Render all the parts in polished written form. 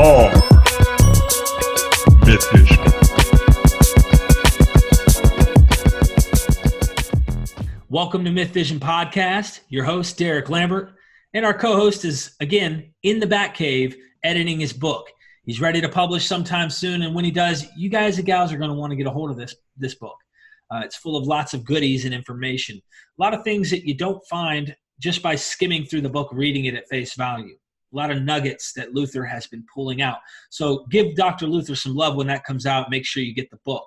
are Myth-ish. Welcome to Myth Vision Podcast. Your host, Derek Lambert, and our co-host is, again, in the Batcave editing his book. He's ready to publish sometime soon, and when he does, you guys and gals are going to want to get a hold of this book. It's full of lots of goodies and information. A lot of things that you don't find just by skimming through the book, reading it at face value. A lot of nuggets that Luther has been pulling out. So give Dr. Luther some love when that comes out. Make sure you get the book.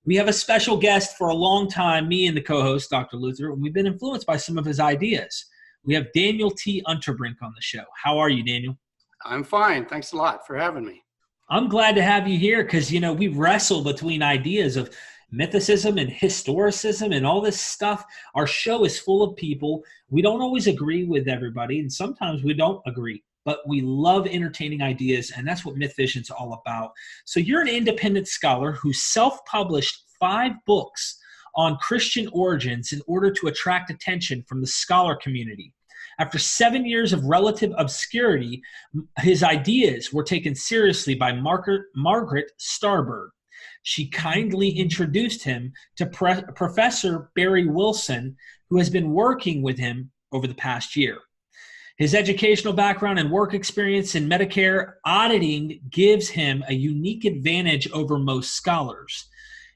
We have a special guest for a long time, me and the co-host, Dr. Luther, and we've been influenced by some of his ideas. We have Daniel T. Unterbrink on the show. How are you, Daniel? I'm fine. Thanks a lot for having me. I'm glad to have you here because, you know, we wrestle between ideas of mythicism and historicism and all this stuff. Our show is full of people. We don't always agree with everybody, and sometimes we don't agree. But we love entertaining ideas, and that's what Myth Vision's all about. So you're an independent scholar who self-published 5 books on Christian origins in order to attract attention from the scholar community. After 7 years of relative obscurity, his ideas were taken seriously by Margaret Starbird. She kindly introduced him to Professor Barry Wilson, who has been working with him over the past year. His educational background and work experience in Medicare auditing gives him a unique advantage over most scholars.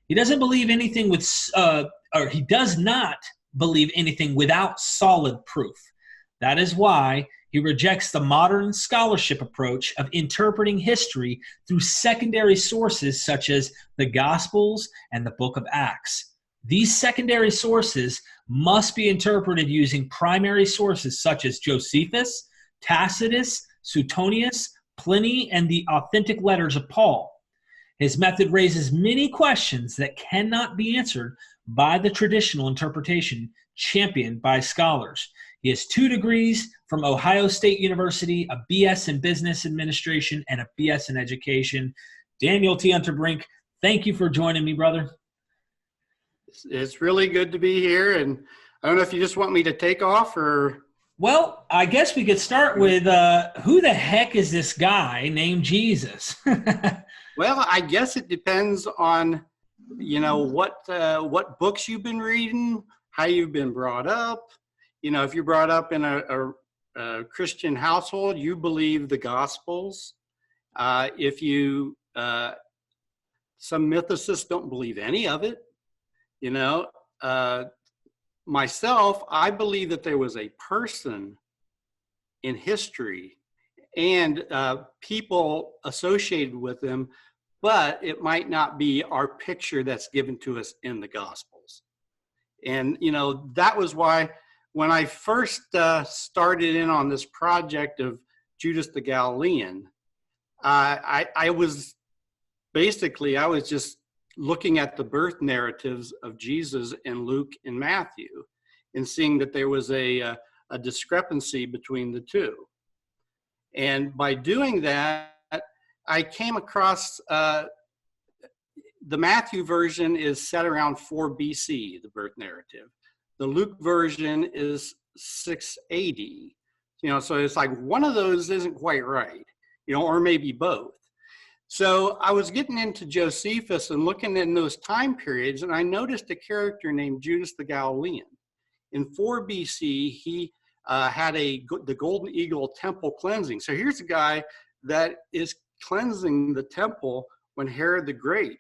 He doesn't believe anything he does not believe anything without solid proof. That is why he rejects the modern scholarship approach of interpreting history through secondary sources such as the Gospels and the Book of Acts. These secondary sources must be interpreted using primary sources such as Josephus, Tacitus, Suetonius, Pliny, and the authentic letters of Paul. His method raises many questions that cannot be answered by the traditional interpretation championed by scholars. He has 2 degrees from Ohio State University, a BS in Business Administration, and a BS in Education. Daniel T. Unterbrink, thank you for joining me, brother. It's really good to be here, and I don't know if you just want me to take off or... Well, I guess we could start with who the heck is this guy named Jesus? Well, I guess it depends on, you know, what books you've been reading, how you've been brought up. You know, if you're brought up in a Christian household, you believe the Gospels. Some mythicists don't believe any of it. You know, myself, I believe that there was a person in history and people associated with them, but it might not be our picture that's given to us in the Gospels. And, you know, that was why when I first started in on this project of Judas the Galilean, I was just looking at the birth narratives of Jesus in Luke and Matthew and seeing that there was a discrepancy between the two. And by doing that, I came across the Matthew version is set around 4 BC, the birth narrative. The Luke version is 680. You know, so it's like one of those isn't quite right, you know, or maybe both. So I was getting into Josephus and looking in those time periods, and I noticed a character named Judas the Galilean. In 4 BC, he had the Golden Eagle temple cleansing. So here's a guy that is cleansing the temple when Herod the Great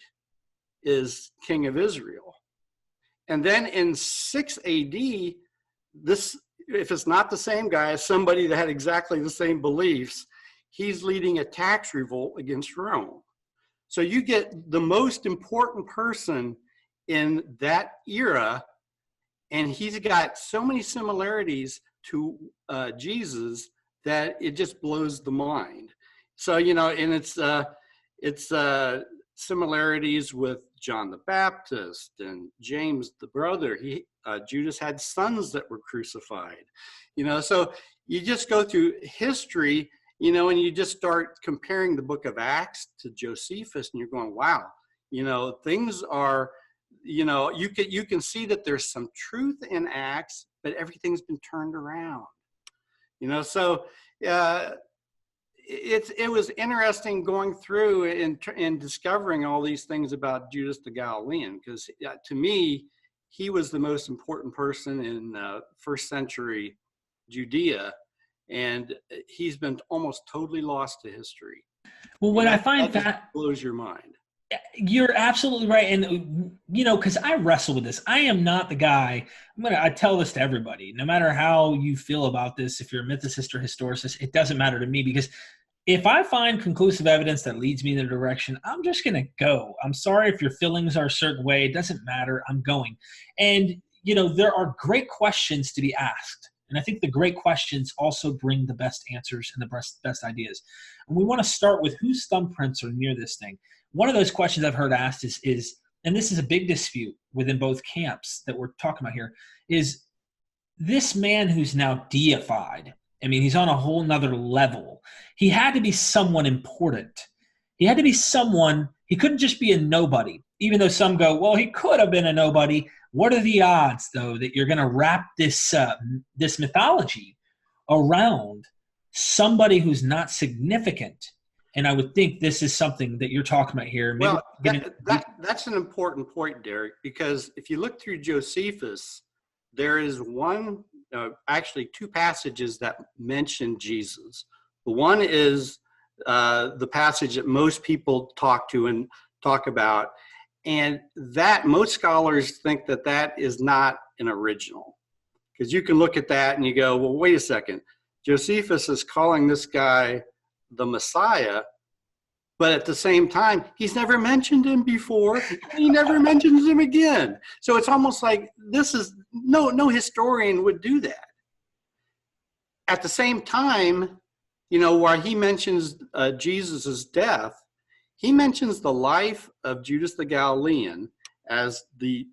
is king of Israel. And then in 6 AD, this, if it's not the same guy as somebody that had exactly the same beliefs, he's leading a tax revolt against Rome. So you get the most important person in that era, and he's got so many similarities to Jesus that it just blows the mind. So, you know, and it's similarities with John the Baptist and James the brother. Judas had sons that were crucified. You know, so you just go through history, you know, and you just start comparing the book of Acts to Josephus, and you're going, wow, you know, things are, you know, you can see that there's some truth in Acts, but everything's been turned around. You know, so it was interesting going through and discovering all these things about Judas the Galilean, because to me, he was the most important person in first century Judea, and he's been almost totally lost to history. Well, what I find that blows your mind. You're absolutely right. And, you know, because I wrestle with this. I am not the guy. I tell this to everybody, no matter how you feel about this, if you're a mythicist or historicist, it doesn't matter to me, because if I find conclusive evidence that leads me in a direction, I'm just going to go. I'm sorry if your feelings are a certain way. It doesn't matter. I'm going. And, you know, there are great questions to be asked. And I think the great questions also bring the best answers and the best ideas. And we want to start with whose thumbprints are near this thing. One of those questions I've heard asked is, and this is a big dispute within both camps that we're talking about here, is this man who's now deified. I mean, he's on a whole nother level. He had to be someone important. He had to be someone, he couldn't just be a nobody, even though some go, well, he could have been a nobody. What are the odds, though, that you're going to wrap this mythology around somebody who's not significant? And I would think this is something that you're talking about here. Maybe that's an important point, Derek, because if you look through Josephus, there is actually two passages that mention Jesus. The one is the passage that most people talk about, and that most scholars think that is not an original, because you can look at that and you go, well, wait a second. Josephus is calling this guy the Messiah, but at the same time, he's never mentioned him before. He never mentions him again. So it's almost like this is no historian would do that. At the same time, you know, while he mentions Jesus's death, he mentions the life of Judas the Galilean as the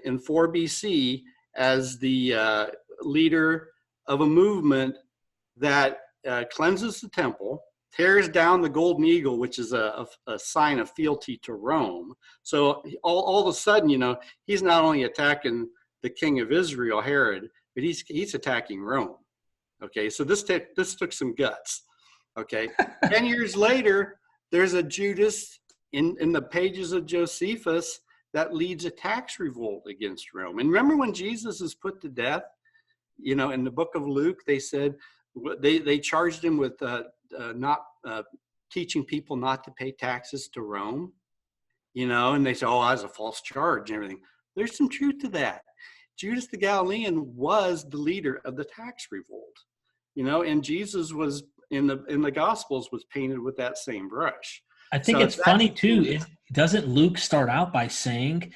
in 4 BC as the leader of a movement that cleanses the temple, tears down the golden eagle, which is a sign of fealty to Rome. So all of a sudden, you know, he's not only attacking the king of Israel, Herod, but he's attacking Rome. Okay, so this took some guts. Okay, 10 years later, there's a Judas in the pages of Josephus that leads a tax revolt against Rome. And remember when Jesus is put to death, you know, in the book of Luke, they said they charged him with not teaching people not to pay taxes to Rome, you know, and they say, oh, that's a false charge and everything. There's some truth to that. Judas the Galilean was the leader of the tax revolt, you know, and Jesus was in the Gospels was painted with that same brush. I think it's funny too. Doesn't Luke start out by saying,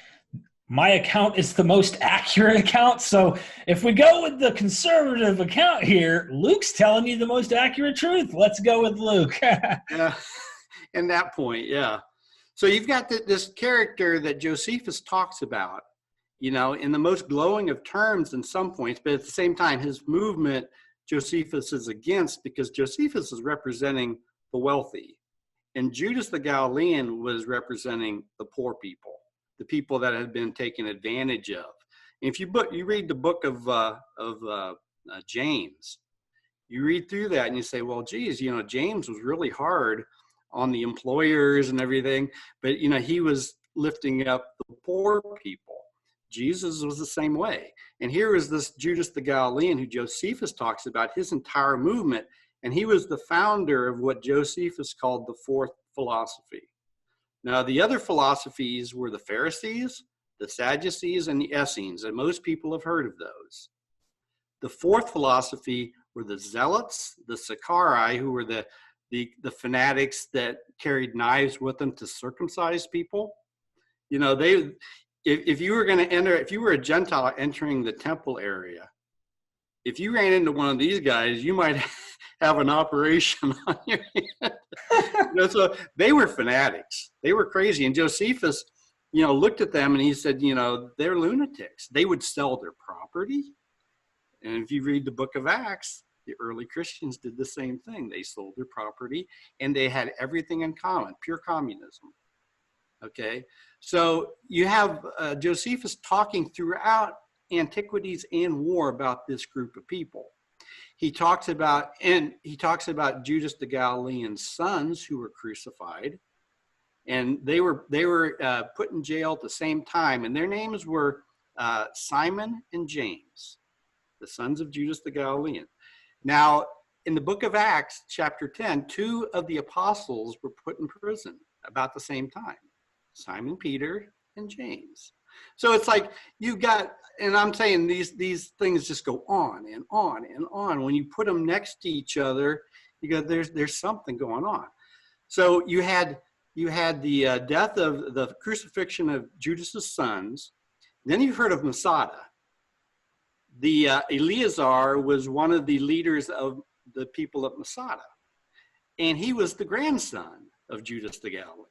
my account is the most accurate account? So if we go with the conservative account here, Luke's telling you the most accurate truth. Let's go with Luke. Yeah, in that point, yeah. So you've got this character that Josephus talks about, you know, in the most glowing of terms in some points, but at the same time, his movement Josephus is against, because Josephus is representing the wealthy, and Judas the Galilean was representing the poor people, the people that had been taken advantage of. And if you read the book of James, you read through that and you say, well, geez, you know, James was really hard on the employers and everything, but, you know, he was lifting up the poor people. Jesus was the same way. And here is this Judas the Galilean who Josephus talks about, his entire movement, and he was the founder of what Josephus called the fourth philosophy. Now, the other philosophies were the Pharisees, the Sadducees, and the Essenes, and most people have heard of those. The fourth philosophy were the Zealots, the Sicarii, who were the fanatics that carried knives with them to circumcise people. You know, if you were going to enter, if you were a Gentile entering the temple area, if you ran into one of these guys, you might have an operation on your hand. You know, so they were fanatics. They were crazy. And Josephus, you know, looked at them and he said, you know, they're lunatics. They would sell their property. And if you read the book of Acts, the early Christians did the same thing. They sold their property and they had everything in common, pure communism. Okay, so you have Josephus talking throughout Antiquities and War about this group of people. He talks about Judas the Galilean's sons who were crucified, and they were put in jail at the same time, and their names were Simon and James, the sons of Judas the Galilean. Now, in the book of Acts, chapter 10, two of the apostles were put in prison about the same time, Simon Peter and James. So it's like you got, and I'm saying these things just go on and on and on. When you put them next to each other, you go, there's something going on. So you had the death of the crucifixion of Judas's sons. Then you've heard of Masada. The Eleazar was one of the leaders of the people of Masada, and he was the grandson of Judas the Galilean.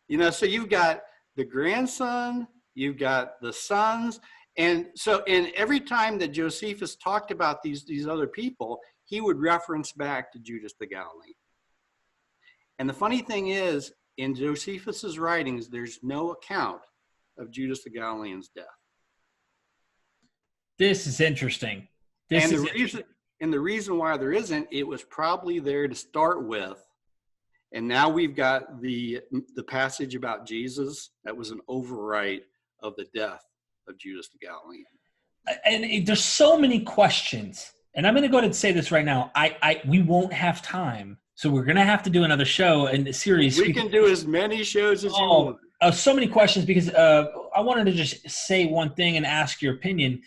You know, so you've got the grandson, you've got the sons, and so every time that Josephus talked about these other people, he would reference back to Judas the Galilean. And the funny thing is, in Josephus's writings, there's no account of Judas the Galilean's death. This is interesting. And the reason why there isn't, it was probably there to start with. And now we've got the passage about Jesus that was an overwrite of the death of Judas the Galilean. And there's so many questions. And I'm going to go ahead and say this right now. We won't have time. So we're going to have to do another show in the series. We can do as many shows as you want. So many questions, because I wanted to just say one thing and ask your opinion.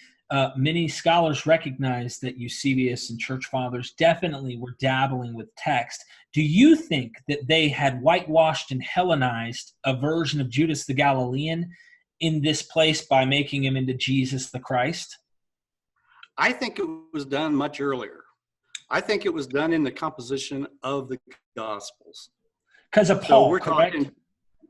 Many scholars recognize that Eusebius and church fathers definitely were dabbling with text. Do you think that they had whitewashed and Hellenized a version of Judas the Galilean in this place by making him into Jesus the Christ? I think it was done much earlier. I think it was done in the composition of the Gospels. Because of Paul, so we're correct? Talking,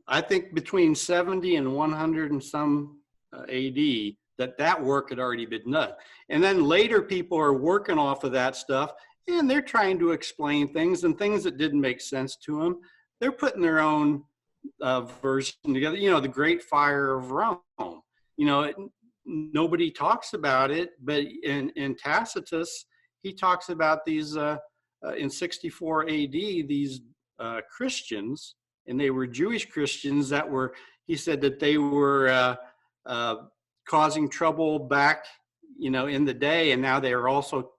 I think between 70 and 100 and some AD, that work had already been done. And then later people are working off of that stuff, and they're trying to explain things, and things that didn't make sense to them, they're putting their own version together. You know, the Great Fire of Rome. You know, nobody talks about it, but in Tacitus, he talks about these, in 64 AD, these Christians, and they were Jewish Christians that were, he said that they were causing trouble back, you know, in the day, and now they are also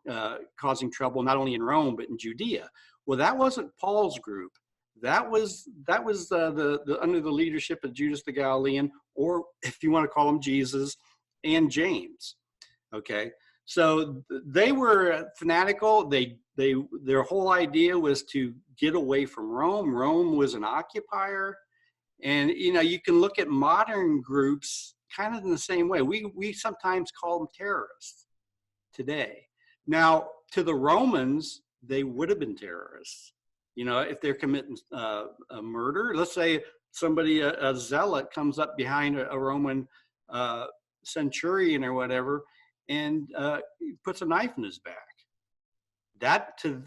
causing trouble not only in Rome but in Judea. Well, that wasn't Paul's group. That was the under the leadership of Judas the Galilean, or if you want to call him Jesus, and James. Okay, so they were fanatical. Their whole idea was to get away from Rome. Rome was an occupier, and you know, you can look at modern groups kind of in the same way. We sometimes call them terrorists today. Now, to the Romans, they would have been terrorists. You know, if they're committing a murder, let's say somebody, a zealot, comes up behind a Roman centurion or whatever, and puts a knife in his back. That to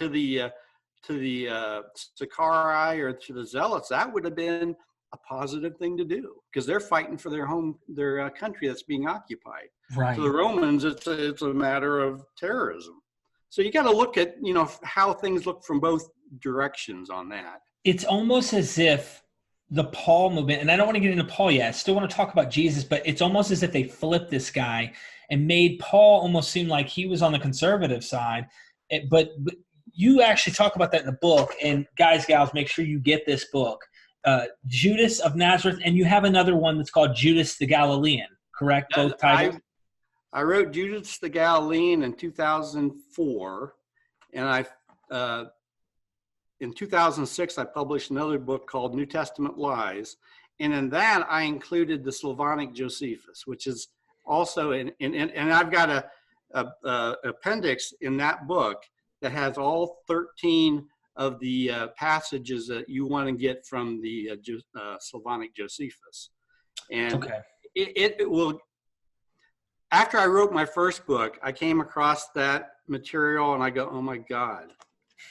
the Sicarii or to the zealots, that would have been a positive thing to do, because they're fighting for their country that's being occupied. Right. To the Romans, it's a matter of terrorism. So you got to look at, you know, how things look from both directions on that. It's almost as if the Paul movement, and I don't want to get into Paul yet, I still want to talk about Jesus, but it's almost as if they flipped this guy and made Paul almost seem like he was on the conservative side. But you actually talk about that in the book, and guys, gals, make sure you get this book. Judas of Nazareth, and you have another one that's called Judas the Galilean, correct? Both titles? I wrote Judas the Galilean in 2004, and in 2006 I published another book called New Testament Lies, and in that I included the Slavonic Josephus, which is also and I've got a appendix in that book that has all 13 of the passages that you want to get from the Slavonic Josephus. And okay. It will, after I wrote my first book, I came across that material and I go, oh my God,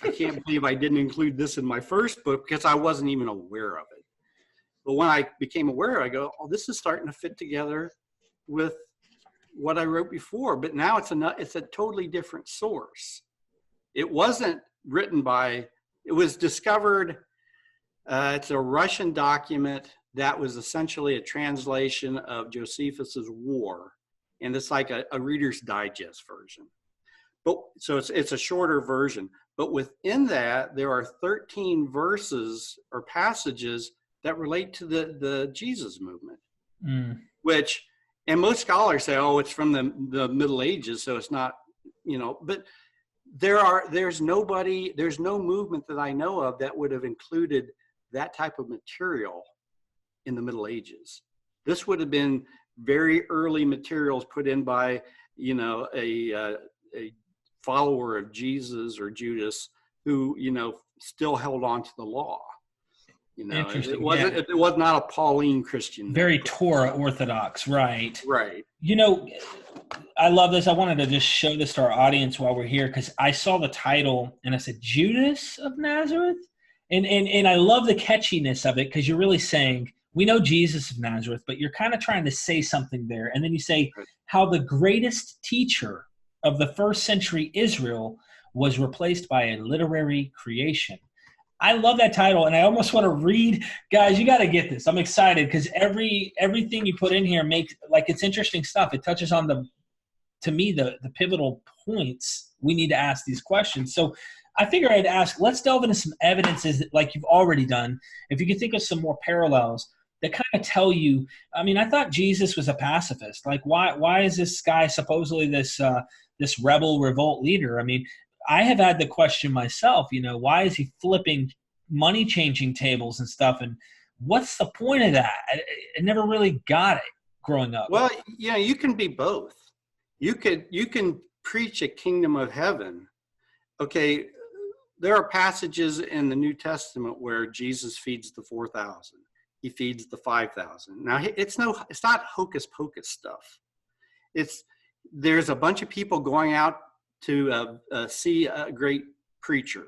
I can't believe I didn't include this in my first book, because I wasn't even aware of it. But when I became aware, I go, oh, this is starting to fit together with what I wrote before, but now it's a totally different source. It wasn't written by, it was discovered, it's a Russian document that was essentially a translation of Josephus's War. And it's like a Reader's Digest version. But so it's a shorter version. But within that, there are 13 verses or passages that relate to the Jesus movement, which, and most scholars say, oh, it's from the Middle Ages, so it's not, but there's no movement that I know of that would have included that type of material in the Middle Ages. This would have been very early materials put in by, a follower of Jesus or Judas who, still held on to the law. Interesting. It was not a Pauline Christian. Very Torah Orthodox, right? Right. I love this. I wanted to just show this to our audience while we're here, because I saw the title and I said, Judas of Nazareth? And I love the catchiness of it, because you're really saying, we know Jesus of Nazareth, but you're kind of trying to say something there. And then you say how the greatest teacher of the first century Israel was replaced by a literary creation. I love that title, and I almost want to read. Guys, you got to get this. I'm excited because everything you put in here makes, like, it's interesting stuff. It touches on the pivotal points we need to ask these questions. So I figure I'd ask, let's delve into some evidences that, like you've already done. If you could think of some more parallels that kind of tell you, I mean, I thought Jesus was a pacifist. Like, why is this guy supposedly this rebel revolt leader? I mean, I have had the question myself, why is he flipping money changing tables and stuff? And what's the point of that? I never really got it growing up. Well, you can be both. You can preach a kingdom of heaven. Okay, there are passages in the New Testament where Jesus feeds the 4,000. He feeds the 5,000. Now, it's not hocus pocus stuff. There's a bunch of people going out to see a great preacher,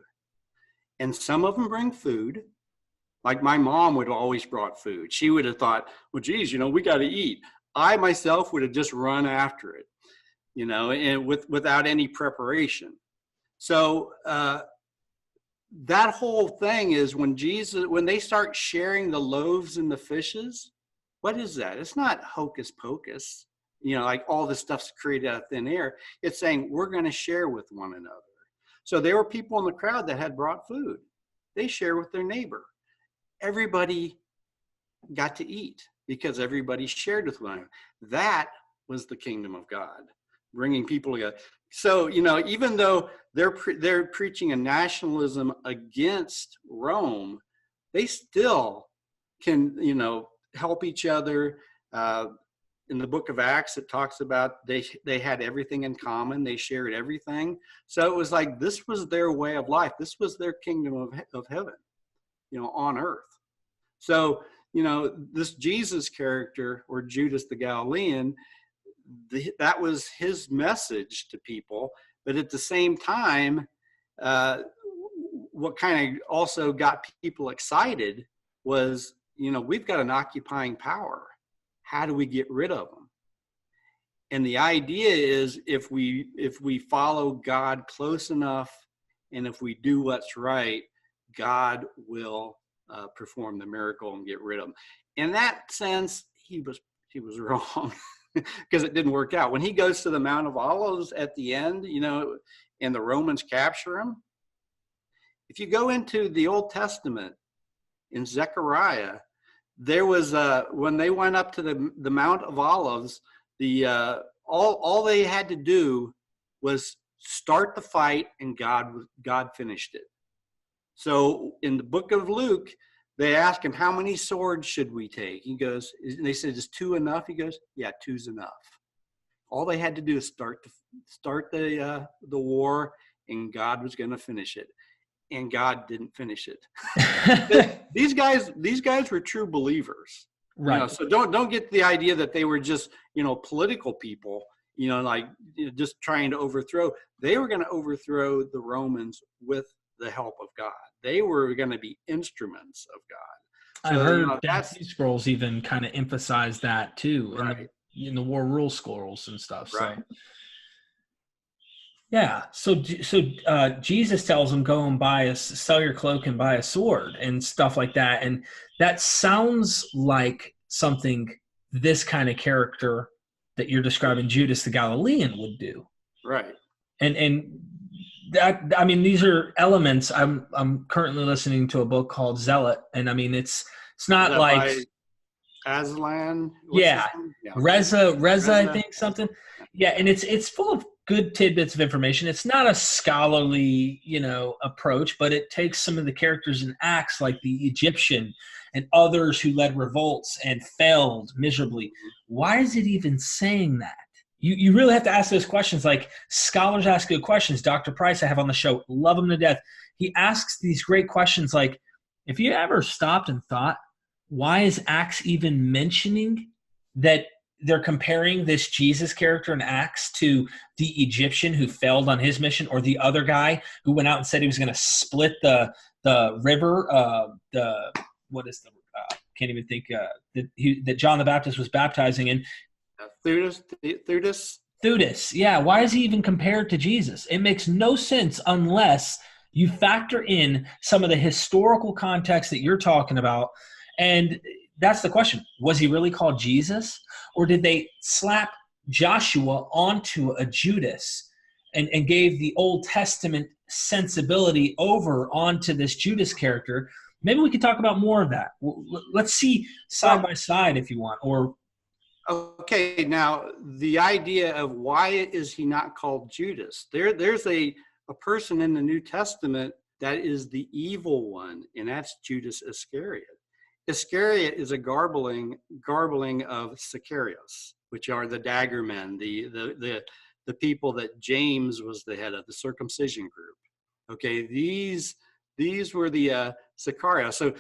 and some of them bring food. Like my mom would have always brought food. She would have thought, well, geez, we got to eat. I myself would have just run after it, and without any preparation. So that whole thing is when they start sharing the loaves and the fishes, what is that? It's not hocus pocus. Like all this stuff's created out of thin air. It's saying we're going to share with one another. So there were people in the crowd that had brought food. They share with their neighbor. Everybody got to eat because everybody shared with one another. That was the kingdom of God, bringing people together. So, even though they're preaching a nationalism against Rome, they still can, help each other. In the book of Acts, it talks about they had everything in common. They shared everything. So it was like this was their way of life. This was their kingdom of heaven, on earth. So, this Jesus character, or Judas the Galilean, that was his message to people. But at the same time, what kind of also got people excited was, we've got an occupying power. How do we get rid of them? And the idea is if we follow God close enough, and if we do what's right, God will perform the miracle and get rid of them. In that sense, he was wrong because it didn't work out. When he goes to the Mount of Olives at the end, and the Romans capture him. If you go into the Old Testament in Zechariah, there was when they went up to the Mount of Olives, all they had to do was start the fight, and God finished it. So in the book of Luke, they ask him, how many swords should we take? He goes, and they said, is 2 enough? He goes, yeah, 2's enough. All they had to do is start the war, and God was going to finish it. And God didn't finish it. These guys were true believers, right? So don't get the idea that they were just political people, just trying to overthrow. They were going to overthrow the Romans with the help of God. They were going to be instruments of God. So, I've heard Dead Sea Scrolls even kind of emphasize that too. Right. in the war rule scrolls and stuff. So. Right. Yeah. So Jesus tells him, go and sell your cloak and buy a sword and stuff like that. And that sounds like something this kind of character that you're describing, Judas the Galilean, would do. Right. And that, I mean, these are elements. I'm currently listening to a book called Zealot. And I mean, it's not like Aslan. Yeah. Reza, I think something. Yeah. And it's full of good tidbits of information. It's not a scholarly, approach, but it takes some of the characters in Acts, like the Egyptian and others who led revolts and failed miserably. Why is it even saying that? You really have to ask those questions. Like, scholars ask good questions. Dr. Price, I have on the show, love him to death. He asks these great questions like, if you ever stopped and thought, why is Acts even mentioning that they're comparing this Jesus character in Acts to the Egyptian who failed on his mission, or the other guy who went out and said he was going to split the river, can't even think, that John the Baptist was baptizing in? Theudas. Yeah. Why is he even compared to Jesus? It makes no sense unless you factor in some of the historical context that you're talking about. And that's the question. Was he really called Jesus? Or did they slap Joshua onto a Judas and gave the Old Testament sensibility over onto this Judas character? Maybe we could talk about more of that. Let's see side by side if you want. Or okay, now the idea of why is he not called Judas? There's a person in the New Testament that is the evil one, and that's Judas Iscariot. Iscariot is a garbling of Sicarius, which are the dagger men, the people that James was the head of, the circumcision group. Okay, these were the Sicarius. So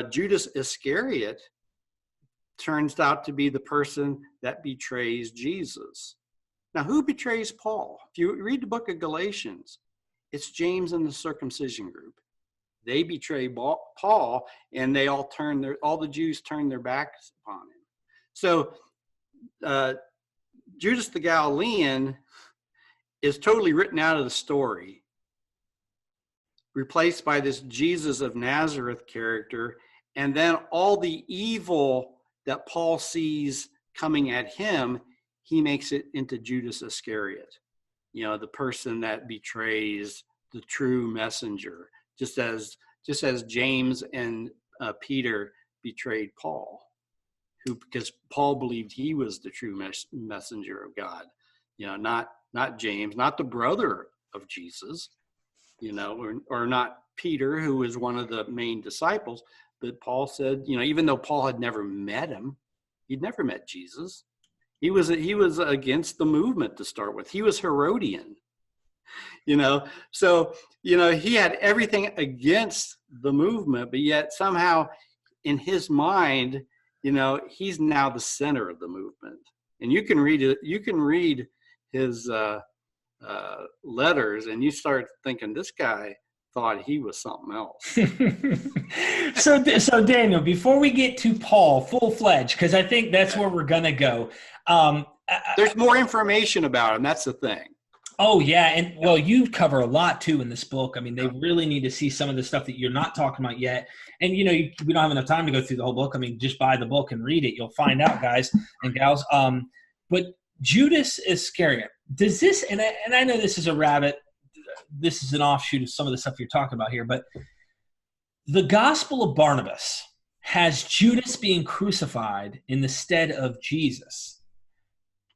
Judas Iscariot turns out to be the person that betrays Jesus. Now, who betrays Paul? If you read the book of Galatians, it's James and the circumcision group. They betray Paul, and they all the Jews turn their backs upon him. So Judas the Galilean is totally written out of the story, replaced by this Jesus of Nazareth character, and then all the evil that Paul sees coming at him, he makes it into Judas Iscariot, the person that betrays the true messenger, just as James and Peter betrayed Paul, because Paul believed he was the true messenger of God, not James, not the brother of Jesus, or not Peter, who was one of the main disciples. But Paul said, even though Paul had never met him, he'd never met Jesus. He was against the movement to start with. He was Herodian, so, he had everything against the movement, but yet somehow in his mind, he's now the center of the movement. And you can read it. You can read his letters, and you start thinking, this guy thought he was something else. So Daniel, before we get to Paul full-fledged, because I think that's where we're gonna go. There's more information about him. That's the thing. Oh yeah, and well, you cover a lot too in this book. I mean, they really need to see some of the stuff that you're not talking about yet. And we don't have enough time to go through the whole book. I mean, just buy the book and read it. You'll find out, guys and gals. But Judas Iscariot, does this? And I know this is a rabbit. This is an offshoot of some of the stuff you're talking about here. But the Gospel of Barnabas has Judas being crucified in the stead of Jesus.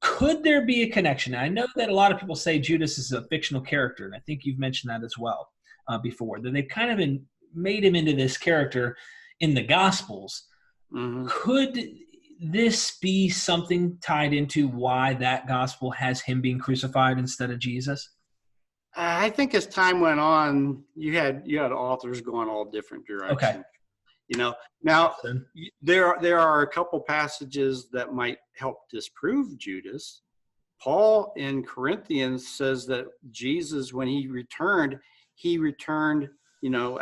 Could there be a connection? I know that a lot of people say Judas is a fictional character, and I think you've mentioned that as well before, that they've kind of made him into this character in the Gospels. Mm-hmm. Could this be something tied into why that Gospel has him being crucified instead of Jesus? I think as time went on, you had authors going all different directions. Okay. Now there are a couple passages that might help disprove Judas. Paul in Corinthians says that Jesus, when he returned,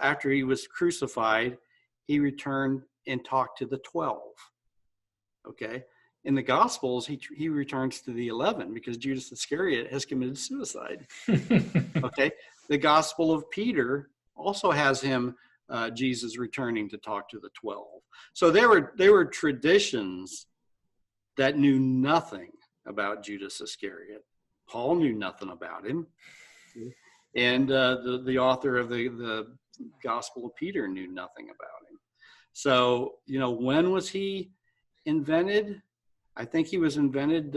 after he was crucified, he returned and talked to the 12. Okay. in the Gospels, he returns to the 11 because Judas Iscariot has committed suicide. Okay, the Gospel of Peter also has him, Jesus returning to talk to the 12. So there were traditions that knew nothing about Judas Iscariot. Paul knew nothing about him, and the author of the Gospel of Peter knew nothing about him. So, when was he invented? I think he was invented,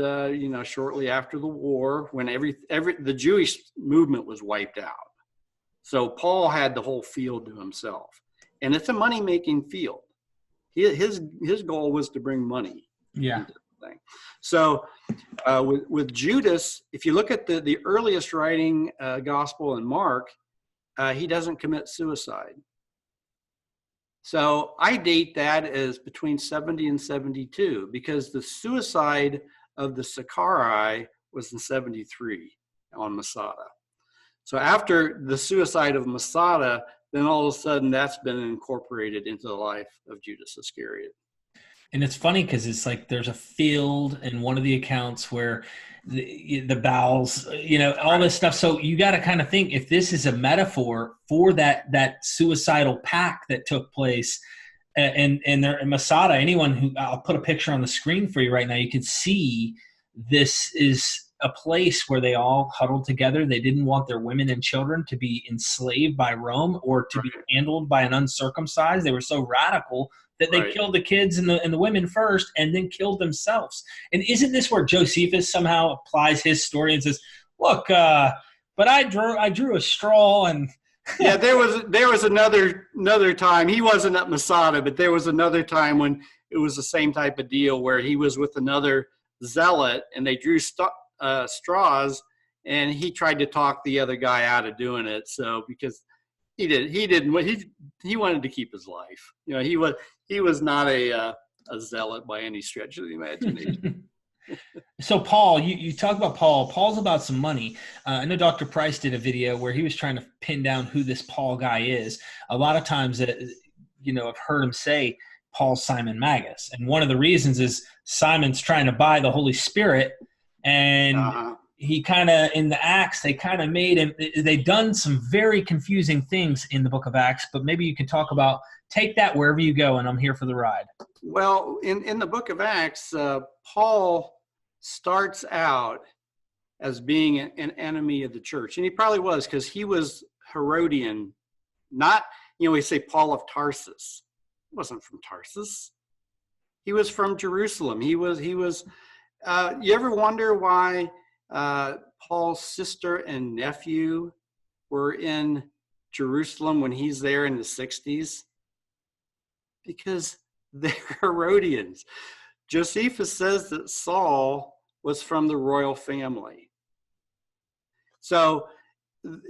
shortly after the war, when the Jewish movement was wiped out. So Paul had the whole field to himself, and it's a money-making field. His goal was to bring money. Yeah. Into the thing. So with Judas, if you look at the earliest writing, gospel in Mark, he doesn't commit suicide. So I date that as between 70 and 72, because the suicide of the Sicarii was in 73 on Masada. So after the suicide of Masada, then all of a sudden that's been incorporated into the life of Judas Iscariot. And it's funny because it's like there's a field in one of the accounts where the bowels, all this stuff. So you got to kind of think, if this is a metaphor for that suicidal pact that took place, and Masada, anyone who, I'll put a picture on the screen for you right now, you can see this is a place where they all huddled together. They didn't want their women and children to be enslaved by Rome or to be handled by an uncircumcised. They were so radical that they killed the kids and the women first and then killed themselves. And isn't this where Josephus somehow applies his story and says, look, but I drew a straw and yeah, there was another time. He wasn't at Masada, but there was another time when it was the same type of deal where he was with another zealot and they drew straws, and he tried to talk the other guy out of doing it. So because he wanted to keep his life. He was not a zealot by any stretch of the imagination. So Paul, you talk about Paul. Paul's about some money. I know Dr. Price did a video where he was trying to pin down who this Paul guy is. A lot of times, I've heard him say Paul's Simon Magus, and one of the reasons is Simon's trying to buy the Holy Spirit, and he kind of, in the Acts, they kind of made him. They've done some very confusing things in the Book of Acts, but maybe you can talk about, take that wherever you go, and I'm here for the ride. Well, in the Book of Acts, Paul starts out as being an enemy of the church. And he probably was, because he was Herodian. Not, we say Paul of Tarsus. He wasn't from Tarsus. He was from Jerusalem. He was. You ever wonder why Paul's sister and nephew were in Jerusalem when he's there in the 60s? Because they're Herodians. Josephus says that Saul was from the royal family. So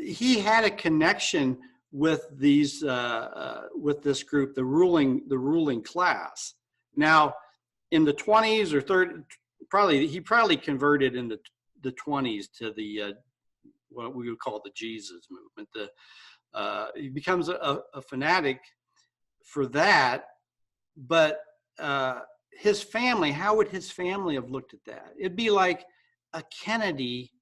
he had a connection with these with this group, the ruling class. Now, in the 20s or 30s, he probably converted in the 20s to the what we would call the Jesus movement. He becomes a fanatic for that, but his family, how would his family have looked at that? It'd be like a Kennedy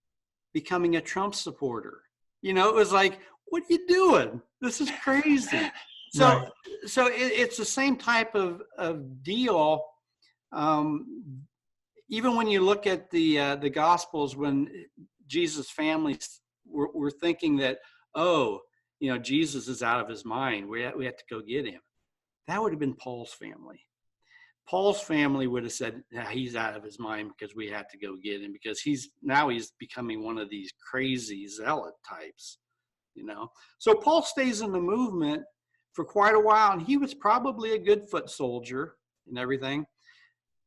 becoming a Trump supporter. It was like, what are you doing? This is crazy. So, right. So it's the same type of deal. Even when you look at the Gospels, when Jesus' family were thinking that, Jesus is out of his mind, we have to go get him. That would have been Paul's family. Paul's family would have said, he's out of his mind because we had to go get him, because he's becoming one of these crazy zealot types, So Paul stays in the movement for quite a while, and he was probably a good foot soldier and everything.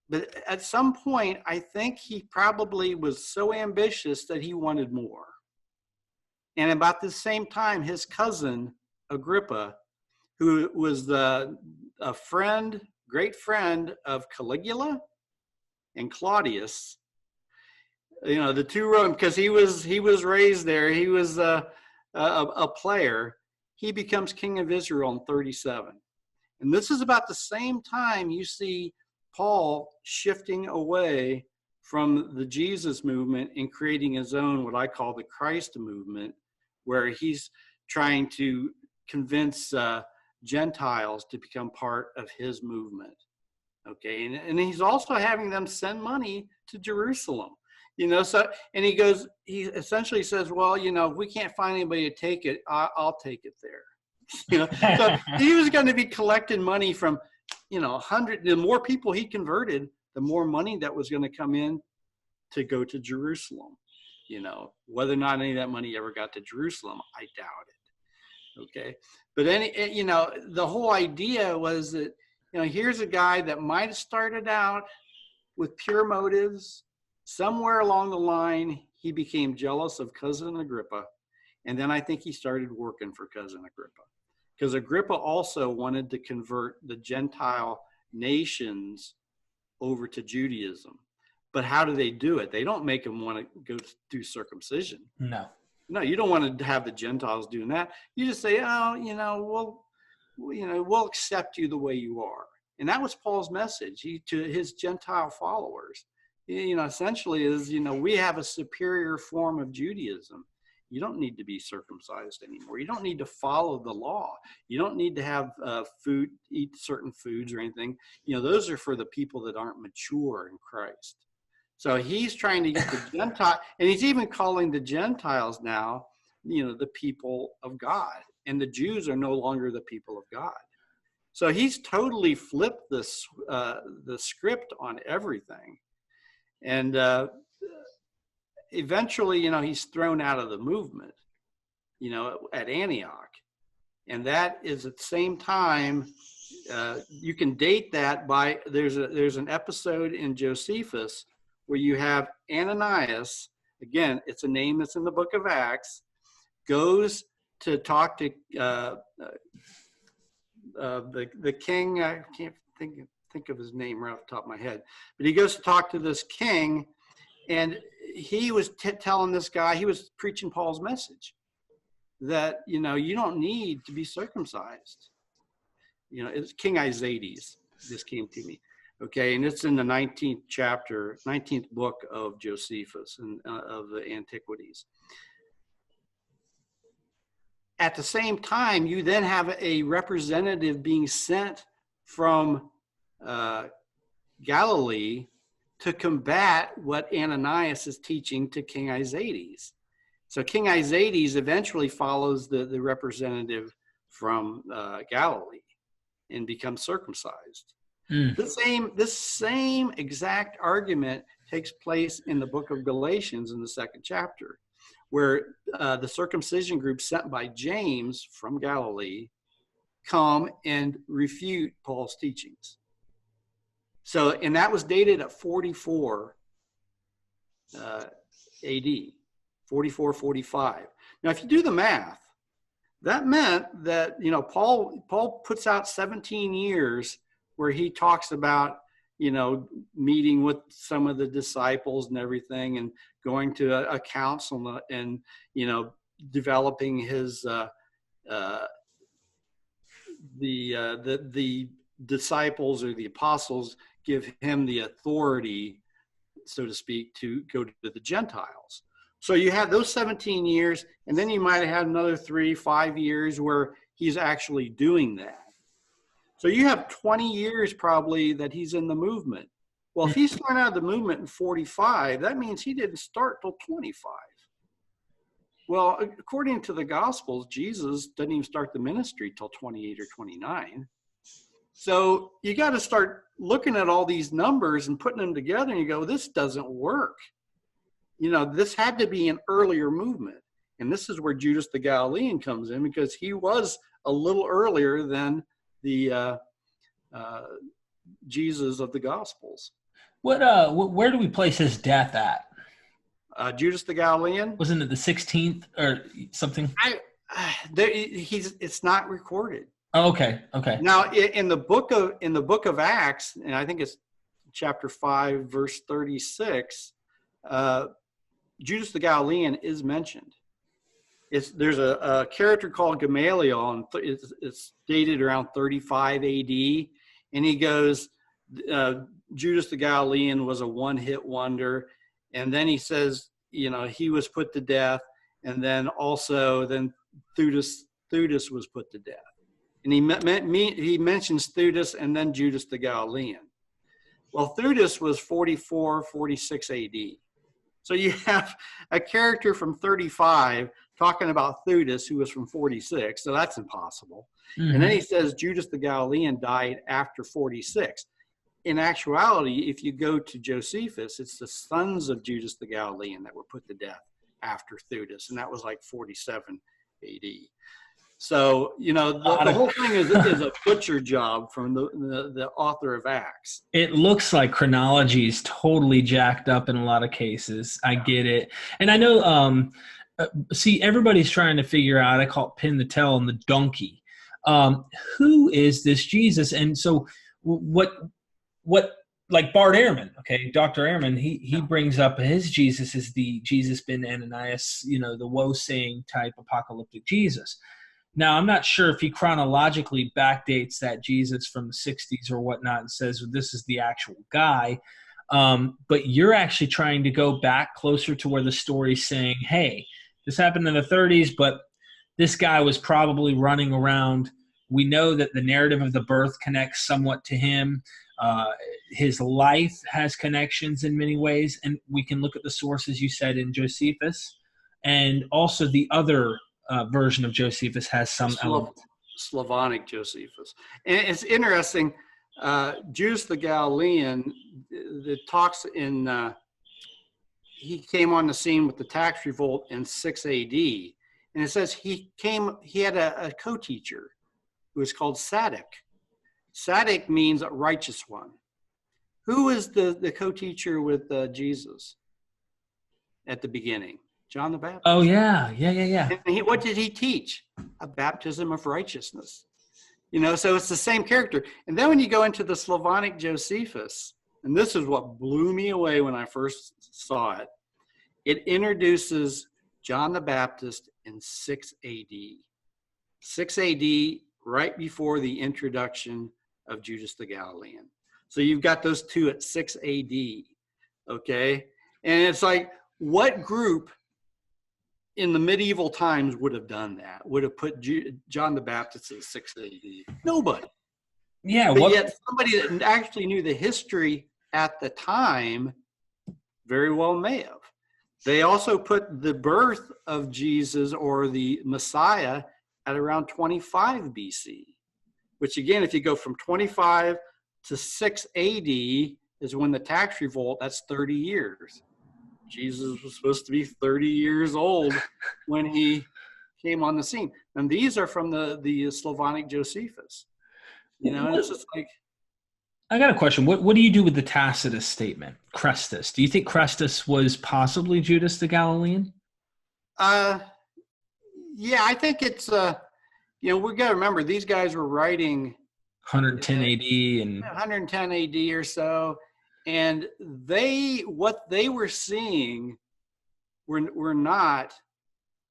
But at some point, I think he probably was so ambitious that he wanted more. And about the same time, his cousin, Agrippa, who was great friend of Caligula and Claudius, the two Roman, because he was raised there. He was a player. He becomes king of Israel in 37. And this is about the same time you see Paul shifting away from the Jesus movement and creating his own, what I call the Christ movement, where he's trying to convince Gentiles to become part of his movement. Okay, and he's also having them send money to Jerusalem. So, and he essentially says, well, if we can't find anybody to take it, I'll take it there. So he was going to be collecting money from, 100. The more people he converted, the more money that was going to come in to go to Jerusalem. Whether or not any of that money ever got to Jerusalem, I doubt it. Okay, but the whole idea was that, here's a guy that might have started out with pure motives. Somewhere along the line, he became jealous of Cousin Agrippa. And then I think he started working for Cousin Agrippa, because Agrippa also wanted to convert the Gentile nations over to Judaism. But how do they do it? They don't make them want to go do circumcision. No, you don't want to have the Gentiles doing that. You just say, we'll accept you the way you are. And that was Paul's message to his Gentile followers. Essentially is, we have a superior form of Judaism. You don't need to be circumcised anymore. You don't need to follow the law. You don't need to have eat certain foods or anything. Those are for the people that aren't mature in Christ. So he's trying to get the Gentile, and he's even calling the Gentiles now, the people of God. And the Jews are no longer the people of God. So he's totally flipped the script on everything. And eventually, he's thrown out of the movement, at Antioch. And that is at the same time, you can date that by, there's an episode in Josephus where you have Ananias, again, it's a name that's in the book of Acts, goes to talk to the king. I can't think of his name right off the top of my head, but he goes to talk to this king, and he was telling this guy, he was preaching Paul's message that, you don't need to be circumcised. It's King Isaides. This came to me. Okay, and it's in the 19th book of Josephus and of the Antiquities. At the same time, you then have a representative being sent from Galilee to combat what Ananias is teaching to King Isaides. So King Isaides eventually follows the representative from Galilee and becomes circumcised. This same exact argument takes place in the book of Galatians in the 2nd chapter, where the circumcision group sent by James from Galilee come and refute Paul's teachings. So, and that was dated at 44 AD, 44, 45. Now, if you do the math, that meant that, Paul puts out 17 years where he talks about, meeting with some of the disciples and everything, and going to a council and, developing his, the disciples or the apostles give him the authority, so to speak, to go to the Gentiles. So you have those 17 years, and then you might have had another 3-5 years where he's actually doing that. So you have 20 years probably that he's in the movement. Well, if he's thrown out of the movement in 45, that means he didn't start till 25. Well, according to the Gospels, Jesus doesn't even start the ministry till 28 or 29. So you got to start looking at all these numbers and putting them together, and you go, this doesn't work. This had to be an earlier movement. And this is where Judas the Galilean comes in, because he was a little earlier than the Jesus of the Gospels. Where do we place his death at? Judas the Galilean? Wasn't it the 16th or something? It's not recorded. Oh, okay. Now, in the book of Acts, and I think it's chapter 5, verse 36, Judas the Galilean is mentioned. There's a character called Gamaliel, and it's dated around 35 AD, and he goes, Judas the Galilean was a one-hit wonder. And then he says, he was put to death. And then also Judas was put to death. And he mentions Judas and then Judas the Galilean. Well, Judas was 44, 46 AD. So you have a character from 35 talking about Judas who was from 46. So that's impossible. Mm-hmm. And then he says Judas the Galilean died after 46. In actuality, if you go to Josephus, it's the sons of Judas the Galilean that were put to death after Judas. And that was like 47 AD. So, the whole thing is a butcher job from the author of Acts. It looks like chronology is totally jacked up in a lot of cases. I get it. And I know, everybody's trying to figure out, I call it pin the tail on the donkey. Who is this Jesus? And so what like Bart Ehrman, okay, Dr. Ehrman, he brings up his Jesus is the Jesus ben Ananias, the woe-saying type apocalyptic Jesus. Now, I'm not sure if he chronologically backdates that Jesus from the 60s or whatnot and says, well, this is the actual guy. But you're actually trying to go back closer to where the story's saying, hey, this happened in the 30s, but this guy was probably running around. We know that the narrative of the birth connects somewhat to him. His life has connections in many ways, and we can look at the sources you said in Josephus, and also the other version of Josephus has some element. Slavonic Josephus. And it's interesting, Judas the Galilean, it talks in, he came on the scene with the tax revolt in 6 AD. And it says he had a co-teacher who was called Sadduc. Sadduc means a righteous one. Who is the co-teacher with Jesus at the beginning? John the Baptist. Oh, yeah. And what did he teach? A baptism of righteousness. So it's the same character. And then when you go into the Slavonic Josephus, and this is what blew me away when I first saw it, it introduces John the Baptist in 6 AD. 6 AD, right before the introduction of Judas the Galilean. So you've got those two at 6 AD, okay? And it's like, what group in the medieval times would have done that, would have put John the Baptist at 6 AD? Nobody. Yeah. But yet somebody that actually knew the history at the time very well may have. They also put the birth of Jesus or the Messiah at around 25 BC, which again, if you go from 25 to 6 AD is when the tax revolt, that's 30 years. Jesus was supposed to be 30 years old when he came on the scene. And these are from the Slavonic Josephus. And it's just like... I got a question. What do you do with the Tacitus statement, Chrestus? Do you think Chrestus was possibly Judas the Galilean? Yeah, I think it's, we got to remember, these guys were writing 110 AD and 110 AD or so. And what they were seeing were not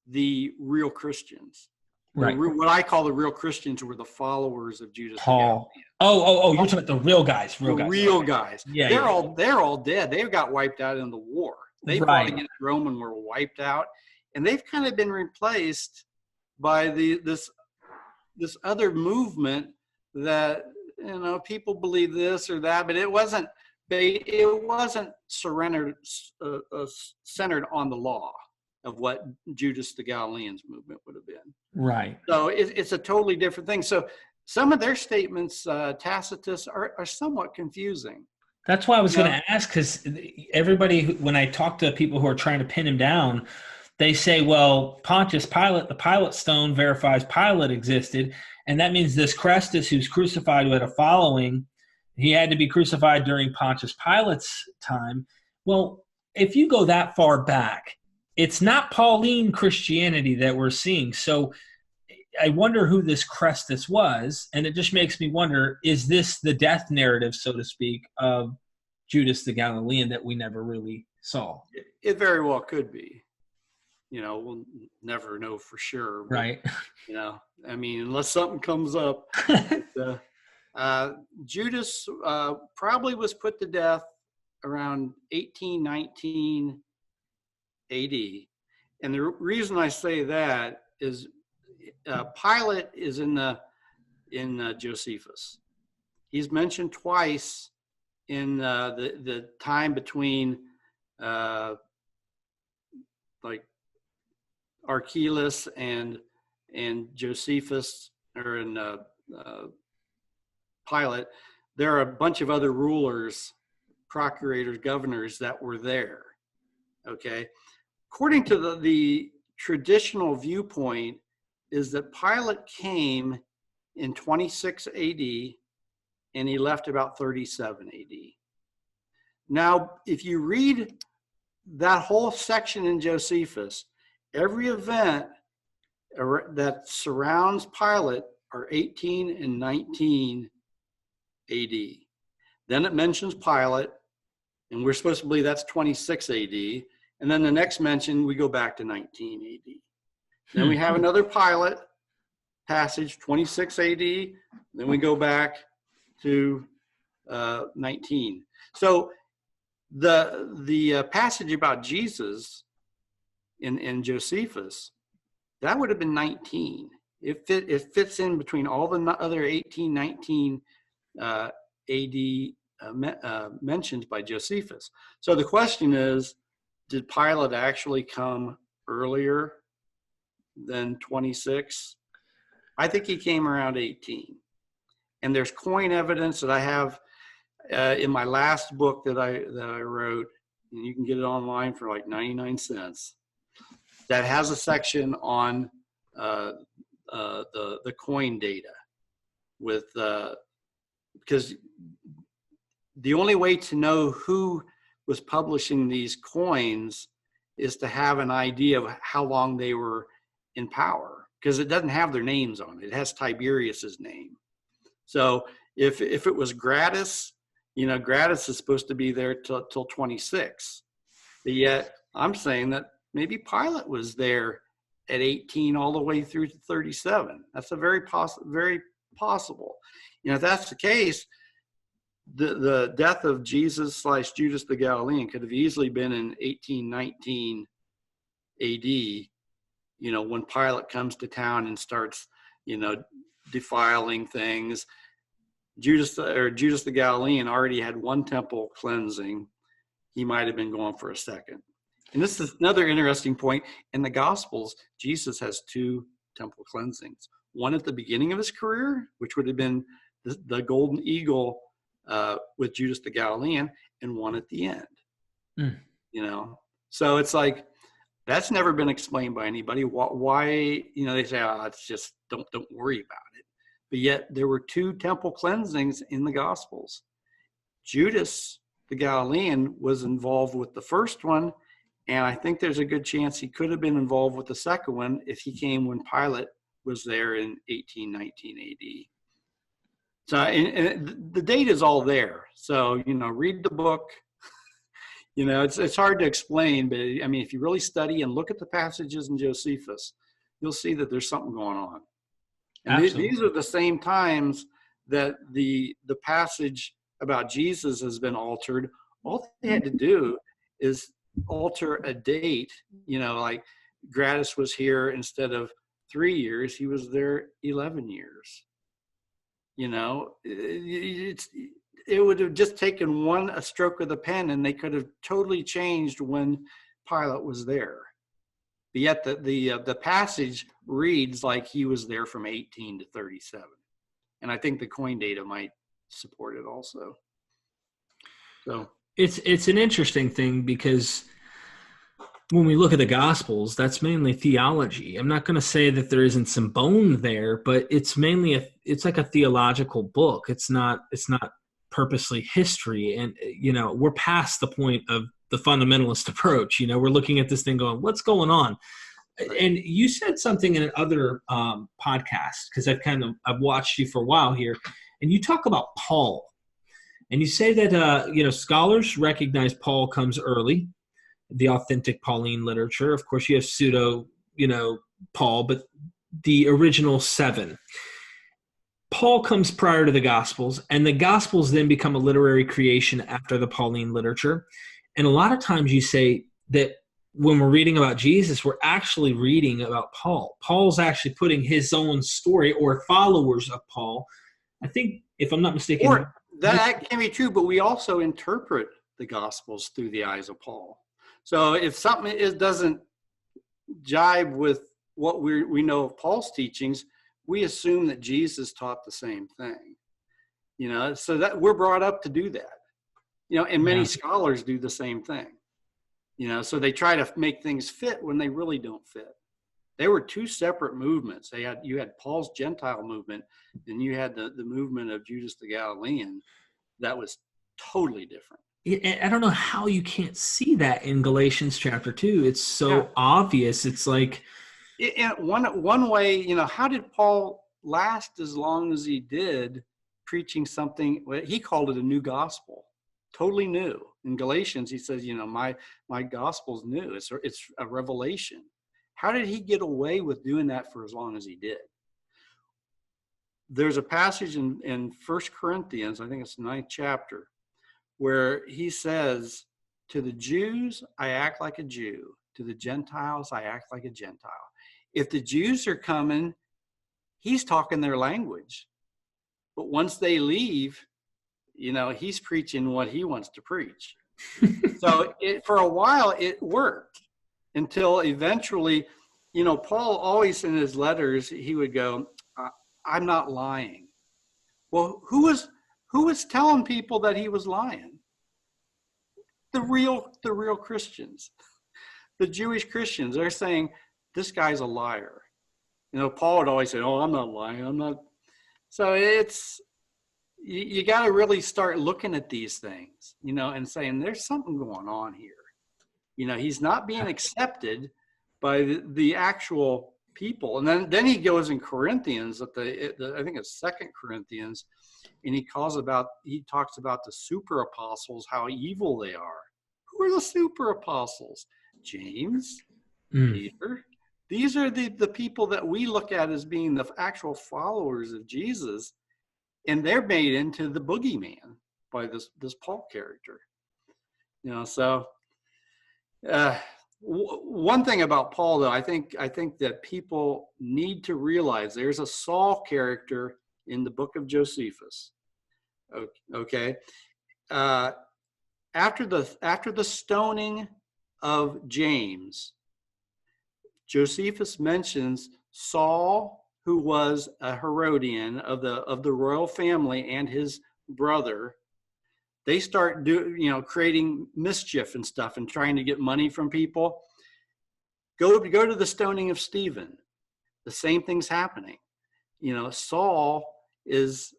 the real Christians. Right. What I call the real Christians were the followers of Judas. Paul. Oh, you're talking about the real guys. Real guys. Yeah, they're all dead. They got wiped out in the war. They fought against Rome and were wiped out. And they've kind of been replaced by this other movement that, people believe this or that, but it wasn't centered on the law of what Judas the Galilean's movement would have been. Right. So it's a totally different thing. So some of their statements, Tacitus, are somewhat confusing. That's why I was going to ask, because everybody, when I talk to people who are trying to pin him down, they say, well, Pontius Pilate, the Pilate stone verifies Pilate existed. And that means this Chrestus who's crucified who had a following, he had to be crucified during Pontius Pilate's time. Well, if you go that far back, it's not Pauline Christianity that we're seeing. So I wonder who this Chrestus was, and it just makes me wonder, is this the death narrative, so to speak, of Judas the Galilean that we never really saw? It very well could be. We'll never know for sure. But, right. Unless something comes up. Judas probably was put to death around 1819 AD. And the reason I say that is Pilate is in Josephus. He's mentioned twice in the time between like Archelaus and Josephus, or in Pilate. There are a bunch of other rulers, procurators, governors that were there. Okay, according to the traditional viewpoint, is that Pilate came in 26 AD and he left about 37 AD. Now, if you read that whole section in Josephus, every event that surrounds Pilate are 18 and 19 AD. Then it mentions Pilate, and we're supposed to believe that's 26 AD. And then the next mention, we go back to 19 AD. Then we have another Pilate passage, 26 AD. Then we go back to 19. So the passage about Jesus in Josephus, that would have been 19. It fits in between all the other 18, 19 AD mentioned by Josephus. So the question is, did Pilate actually come earlier than 26? I think he came around 18. And there's coin evidence that I have in my last book that I wrote, and you can get it online for like 99 cents, that has a section on the coin data with because the only way to know who was publishing these coins is to have an idea of how long they were in power, because it doesn't have their names on it. It has Tiberius's name. So if it was Gratus, Gratus is supposed to be there till 26. But yet I'm saying that maybe Pilate was there at 18 all the way through to 37. That's a very possible. If that's the case, the death of Jesus / Judas the Galilean could have easily been in 1819 AD, when Pilate comes to town and starts, defiling things. Judas the Galilean already had one temple cleansing. He might have been going for a second. And this is another interesting point. In the Gospels, Jesus has two temple cleansings. One at the beginning of his career, which would have been the golden eagle with Judas the Galilean, and one at the end. So it's like, that's never been explained by anybody. Why, they say, it's just, don't worry about it. But yet there were two temple cleansings in the Gospels. Judas the Galilean was involved with the first one, and I think there's a good chance he could have been involved with the second one if he came when Pilate was there in 1819 AD. So and the data is all there. So, read the book. It's hard to explain, but I mean, if you really study and look at the passages in Josephus, you'll see that there's something going on. And these are the same times that the passage about Jesus has been altered. All they had to do is alter a date, like Gratus was here instead of 3 years, he was there 11 years. It would have just taken a stroke of the pen and they could have totally changed when Pilate was there. But yet the passage reads like he was there from 18 to 37. And I think the coin data might support it also. So it's an interesting thing, because when we look at the Gospels, that's mainly theology. I'm not going to say that there isn't some bone there, but it's mainly it's like a theological book. It's not purposely history. And, we're past the point of the fundamentalist approach. We're looking at this thing going, what's going on? And you said something in another podcast, because I've watched you for a while here, and you talk about Paul. And you say that, scholars recognize Paul comes early, the authentic Pauline literature. Of course, you have pseudo, Paul, but the original 7. Paul comes prior to the Gospels, and the Gospels then become a literary creation after the Pauline literature. And a lot of times you say that when we're reading about Jesus, we're actually reading about Paul. Paul's actually putting his own story, or followers of Paul. I think, if I'm not mistaken. Or that can be true, but we also interpret the Gospels through the eyes of Paul. So if something doesn't jibe with what we know of Paul's teachings, we assume that Jesus taught the same thing. So that we're brought up to do that. And many scholars do the same thing. So they try to make things fit when they really don't fit. They were two separate movements. You had Paul's Gentile movement, and you had the movement of Judas the Galilean. That was totally different. I don't know how you can't see that in Galatians chapter 2. It's so obvious. It's like, one way, how did Paul last as long as he did, preaching something? He called it a new gospel, totally new. In Galatians, he says, my gospel's new. It's a revelation. How did he get away with doing that for as long as he did? There's a passage in 1 Corinthians, I think it's the 9th chapter, where he says, to the Jews, I act like a Jew. To the Gentiles, I act like a Gentile. If the Jews are coming, he's talking their language. But once they leave, he's preaching what he wants to preach. So for a while, it worked until eventually, Paul always in his letters, he would go, I'm not lying. Well, who was telling people that he was lying? The real Christians, the Jewish Christians. They're saying, this guy's a liar. Paul would always say, oh, I'm not lying. I'm not. So you got to really start looking at these things, and saying there's something going on here. He's not being accepted by the actual people. And then he goes in Corinthians, I think it's 2 Corinthians, and he talks about the super apostles, how evil they are. Who are the super apostles? James, Peter. These are the people that we look at as being the actual followers of Jesus, and they're made into the boogeyman by this Paul character. So one thing about Paul, though, I think that people need to realize there's a Saul character in the book of Josephus. Okay, after the stoning of James, Josephus mentions Saul, who was a Herodian of the royal family, and his brother. They start creating mischief and stuff and trying to get money from people. Go to the stoning of Stephen. The same thing's happening. Saul is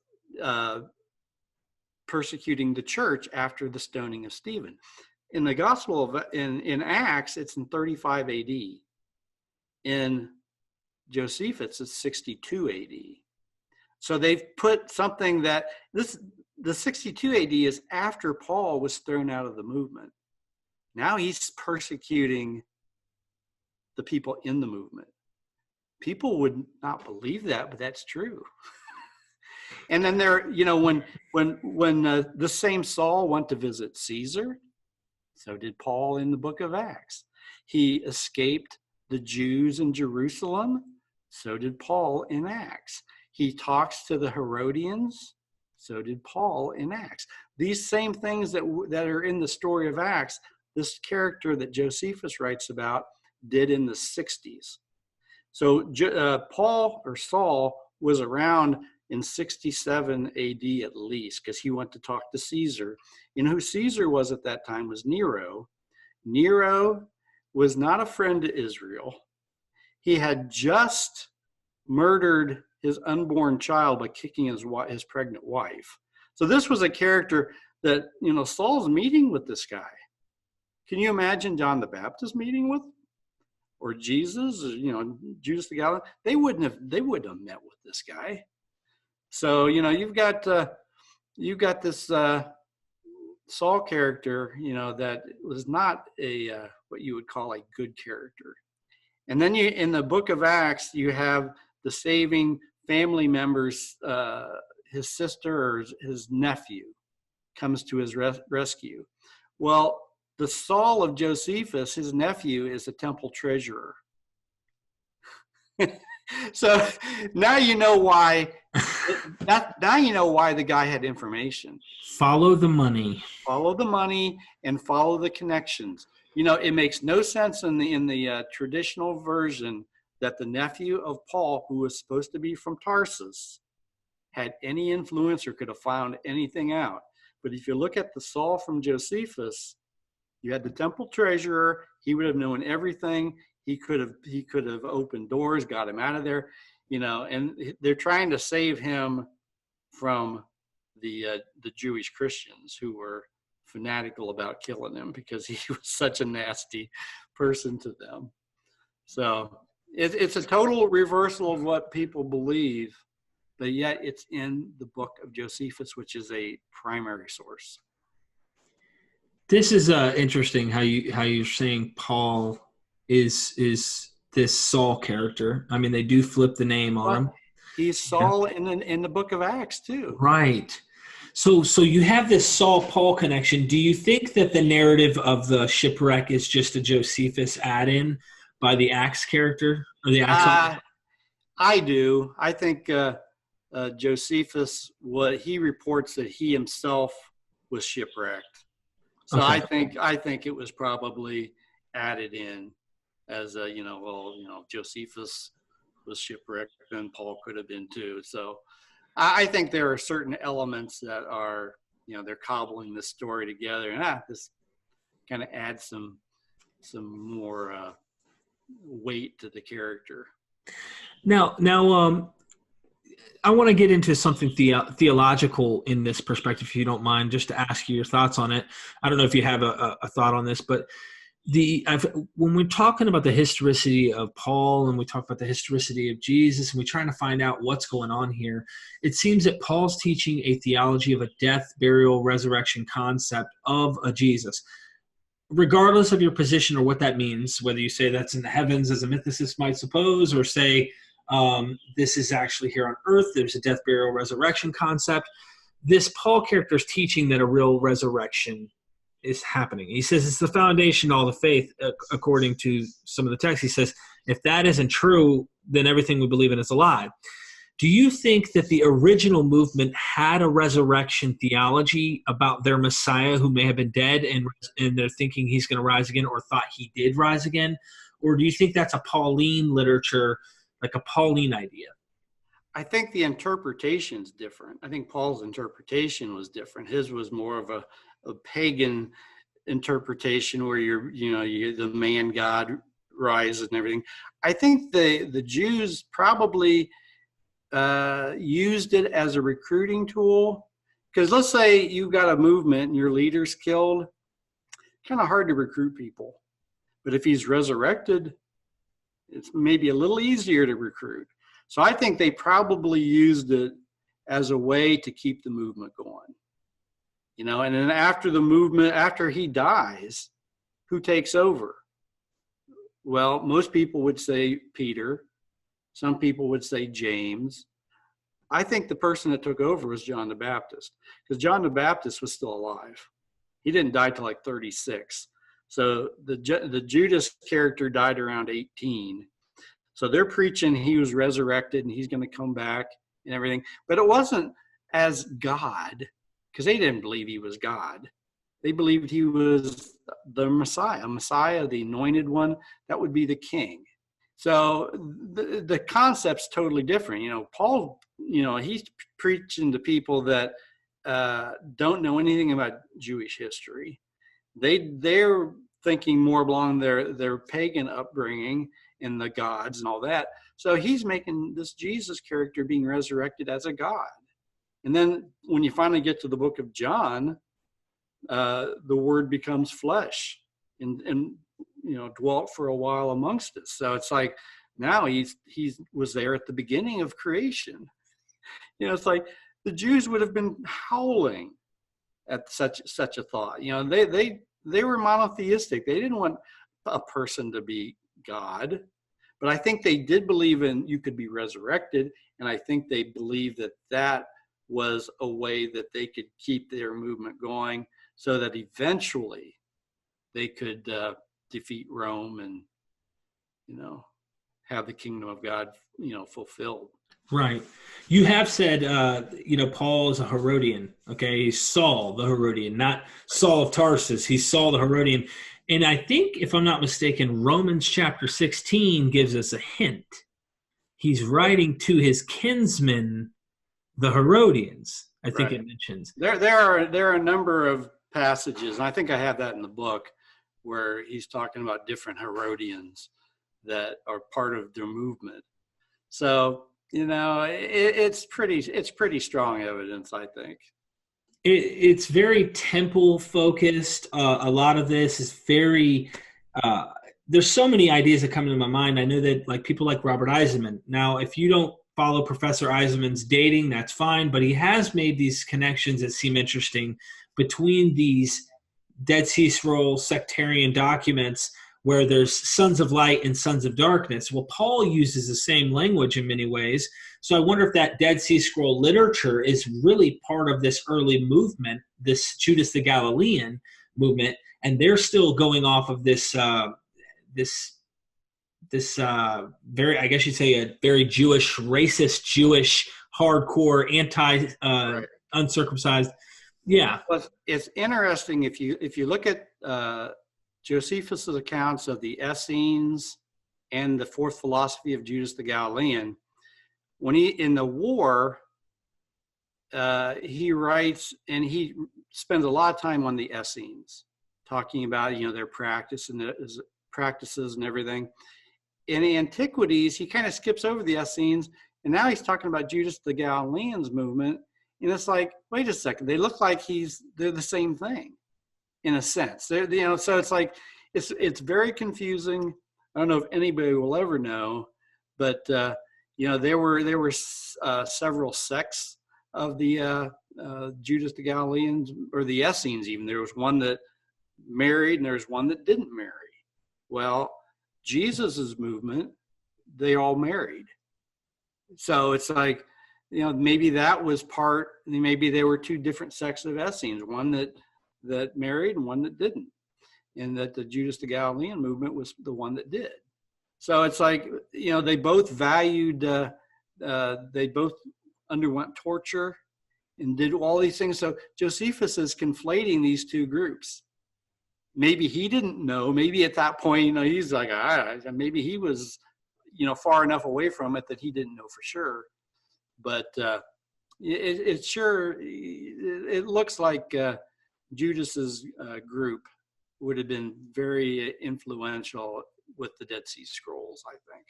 persecuting the church after the stoning of Stephen. In the Gospel in Acts, it's in 35 AD. In Josephus, it's 62 AD. So they've put something that the 62 AD is after Paul was thrown out of the movement. Now he's persecuting the people in the movement. People would not believe that, but that's true. And then when the same Saul went to visit Caesar, so did Paul in the book of Acts. He escaped the Jews in Jerusalem, so did Paul in Acts. He talks to the Herodians, so did Paul in Acts. These same things that are in the story of Acts, this character that Josephus writes about did in the 60s. So Paul or Saul was around in 67 AD at least, because he went to talk to Caesar. Who Caesar was at that time was Nero. Nero was not a friend to Israel. He had just murdered his unborn child by kicking his pregnant wife. So this was a character that, Saul's meeting with this guy. Can you imagine John the Baptist meeting with, or Jesus, or, Judas the Galilean? They wouldn't have met with this guy. So, you've got this Saul character, that was not what you would call a good character. And then in the book of Acts, you have the saving family members, his sister or his nephew comes to his rescue. Well, the Saul of Josephus, his nephew, is a temple treasurer. So now you know why. Now you know why the guy had information. Follow the money. Follow the money and follow the connections. You know, it makes no sense in the traditional version that the nephew of Paul, who was supposed to be from Tarsus, had any influence or could have found anything out. But if you look at the Saul from Josephus, you had the temple treasurer. He would have known everything. He could have opened doors, got him out of there, you know. And they're trying to save him from the Jewish Christians who were fanatical about killing him because he was such a nasty person to them. So it's a total reversal of what people believe, but yet it's in the book of Josephus, which is a primary source. This is interesting how you're saying Paul is this Saul character. I mean, they do flip the name on him. He's Saul in the book of Acts too. Right. So you have this Saul-Paul connection. Do you think that the narrative of the shipwreck is just a Josephus add-in by the Acts character or the Acts? I do. I think Josephus, he reports that he himself was shipwrecked. So okay. I think it was probably added in as Josephus was shipwrecked, and Paul could have been too. So I think there are certain elements that are, they're cobbling the story together, and this kind of adds some more weight to the character. Now, I want to get into something theological in this perspective, if you don't mind, just to ask you your thoughts on it. I don't know if you have a thought on this, but when we're talking about the historicity of Paul and we talk about the historicity of Jesus and we're trying to find out what's going on here, it seems that Paul's teaching a theology of a death, burial, resurrection concept of a Jesus. Regardless of your position or what that means, whether you say that's in the heavens as a mythicist might suppose, or say this is actually here on earth, there's a death, burial, resurrection concept. This Paul character is teaching that a real resurrection is happening. He says it's the foundation of all the faith, according to some of the texts. He says, if that isn't true, then everything we believe in is a lie. Do you think that the original movement had a resurrection theology about their Messiah who may have been dead and they're thinking he's going to rise again, or thought he did rise again? Or do you think that's a Pauline literature, like a Pauline idea? I think the interpretation's different. I think Paul's interpretation was different. His was more of a pagan interpretation where you're the man God rises and everything. I think the Jews probably used it as a recruiting tool, because let's say you've got a movement and your leader's killed, kind of hard to recruit people. But if he's resurrected, it's maybe a little easier to recruit. So I think they probably used it as a way to keep the movement going. And then after he dies, who takes over? Well, most people would say Peter. Some people would say James. I think the person that took over was John the Baptist, because John the Baptist was still alive. He didn't die till like 36. So the Judas character died around 18. So they're preaching he was resurrected and he's going to come back and everything. But it wasn't as God, because they didn't believe he was God. They believed he was the Messiah, the anointed one. That would be the king. So the concept's totally different. Paul, he's preaching to people that don't know anything about Jewish history. They're thinking more along their pagan upbringing and the gods and all that. So he's making this Jesus character being resurrected as a god. And then when you finally get to the book of John, the word becomes flesh and dwelt for a while amongst us. So it's like now he was there at the beginning of creation. It's like the Jews would have been howling at such a thought. They were monotheistic. They didn't want a person to be God. But I think they did believe in you could be resurrected, and I think they believed that that was a way that they could keep their movement going, so that eventually they could defeat Rome and, have the kingdom of God, fulfilled. Right. You have said, Paul is a Herodian. Okay, he's Saul the Herodian, not Saul of Tarsus. He's Saul the Herodian. And I think, if I'm not mistaken, Romans chapter 16 gives us a hint. He's writing to his kinsmen, the Herodians. I think it mentions. There are a number of passages, and I think I have that in the book, where he's talking about different Herodians that are part of their movement. So, it's pretty strong evidence, I think. It's very temple focused. A lot of this is very. There's so many ideas that come into my mind. I know that people like Robert Eisenman. Now, if you don't follow Professor Eisenman's dating, that's fine. But he has made these connections that seem interesting between these Dead Sea Scrolls sectarian documents, where there's sons of light and sons of darkness. Well, Paul uses the same language in many ways. So I wonder if that Dead Sea Scroll literature is really part of this early movement, this Judas the Galilean movement, and they're still going off of this very, I guess you'd say, a very Jewish, racist, Jewish, hardcore, uncircumcised. Yeah. Well, it's interesting if you look at Josephus's accounts of the Essenes and the fourth philosophy of Judas the Galilean. When he in the war, he writes, and he spends a lot of time on the Essenes, talking about their practices and everything. In the Antiquities, he kind of skips over the Essenes, and now he's talking about Judas the Galilean's movement. And it's like, wait a second, they look like they're the same thing, in a sense. So it's like it's very confusing. I don't know if anybody will ever know, but there were several sects of the Judas the Galileans, or the Essenes even. There was one that married, and there was one that didn't marry. Well, Jesus's movement, they all married. So it's like, maybe that was maybe there were two different sects of Essenes, one that married and one that didn't, and that the Judas the Galilean movement was the one that did. So it's like, they both valued, they both underwent torture and did all these things. So Josephus is conflating these two groups. Maybe he didn't know. Maybe at that point, he's like, maybe he was, far enough away from it that he didn't know for sure. But it looks like Judas's group would have been very influential with the Dead Sea Scrolls, I think.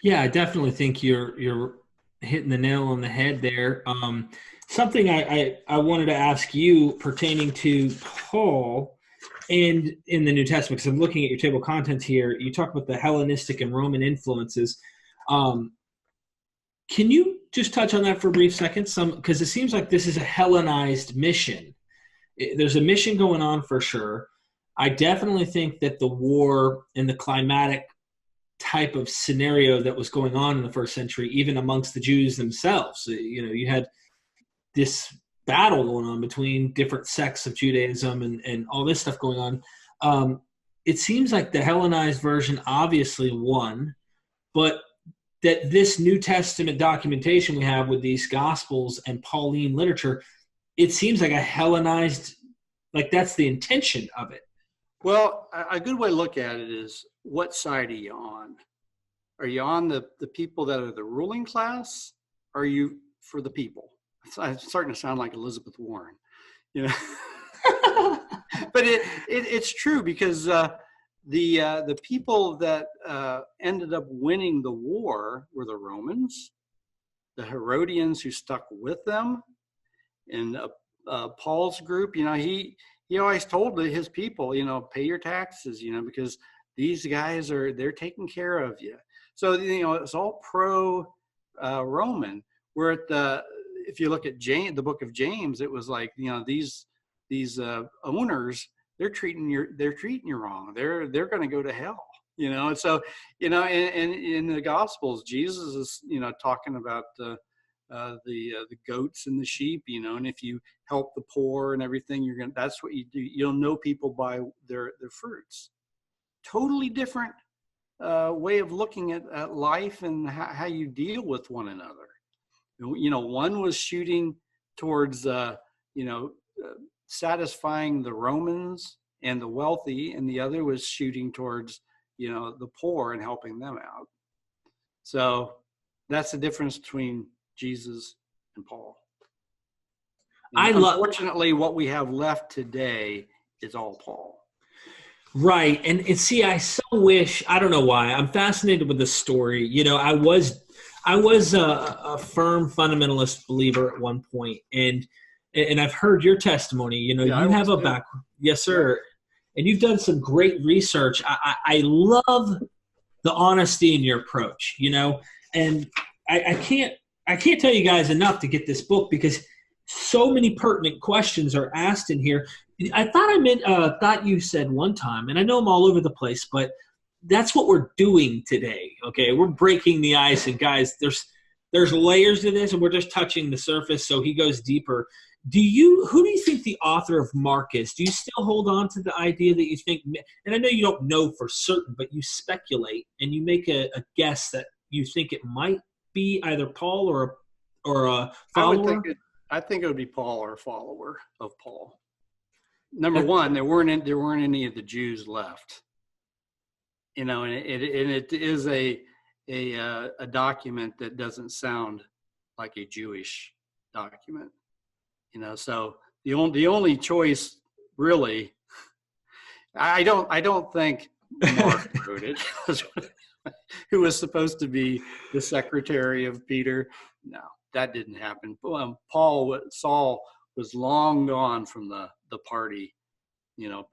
Yeah, I definitely think you're hitting the nail on the head there. Something I wanted to ask you pertaining to Paul and in the New Testament, because I'm looking at your table of contents here. You talk about the Hellenistic and Roman influences. Can you just touch on that for a brief second? Because it seems like this is a Hellenized mission. There's a mission going on for sure. I definitely think that the war and the climatic type of scenario that was going on in the first century, even amongst the Jews themselves, you had this battle going on between different sects of Judaism and all this stuff going on. It seems like the Hellenized version obviously won, but that this New Testament documentation we have with these Gospels and Pauline literature, it seems like a Hellenized, like that's the intention of it. Well, a good way to look at it is, what side are you on? Are you on the people that are the ruling class? Or are you for the people? It's starting to sound like Elizabeth Warren, But it's true, because the people that ended up winning the war were the Romans, the Herodians who stuck with them, and Paul's group. He always told his people, pay your taxes, because these guys they're taking care of you. So it's all pro Roman. Where if you look at the book of James, it was like, these owners, they're treating you wrong. They're going to go to hell. And so, and in the Gospels, Jesus is, talking about the goats and the sheep, and if you help the poor and everything, that's what you do. You'll know people by their fruits. Totally different way of looking at life and how you deal with one another. One was shooting towards, satisfying the Romans and the wealthy, and the other was shooting towards, the poor and helping them out. So that's the difference between Jesus and Paul. Unfortunately, what we have left today is all Paul. Right. And see, I so wish, I don't know why, I'm fascinated with the story. I was a firm fundamentalist believer at one point, and I've heard your testimony. You have a background. Yes, sir. Yeah. And you've done some great research. I love the honesty in your approach, and I can't tell you guys enough to get this book, because so many pertinent questions are asked in here. I thought you said one time, and I know I'm all over the place, but that's what we're doing today. Okay, we're breaking the ice, and guys, there's layers to this, and we're just touching the surface. So he goes deeper. Who do you think the author of Mark is? Do you still hold on to the idea that you think, and I know you don't know for certain, but you speculate and you make a guess that you think it might be either Paul or a follower? I think it would be Paul or a follower of Paul. Number one, there weren't any of the Jews left, and it is a document that doesn't sound like a Jewish document, So the only choice, really, I don't think Mark wrote it, who was supposed to be the secretary of Peter. No, that didn't happen. Saul was long gone from the party,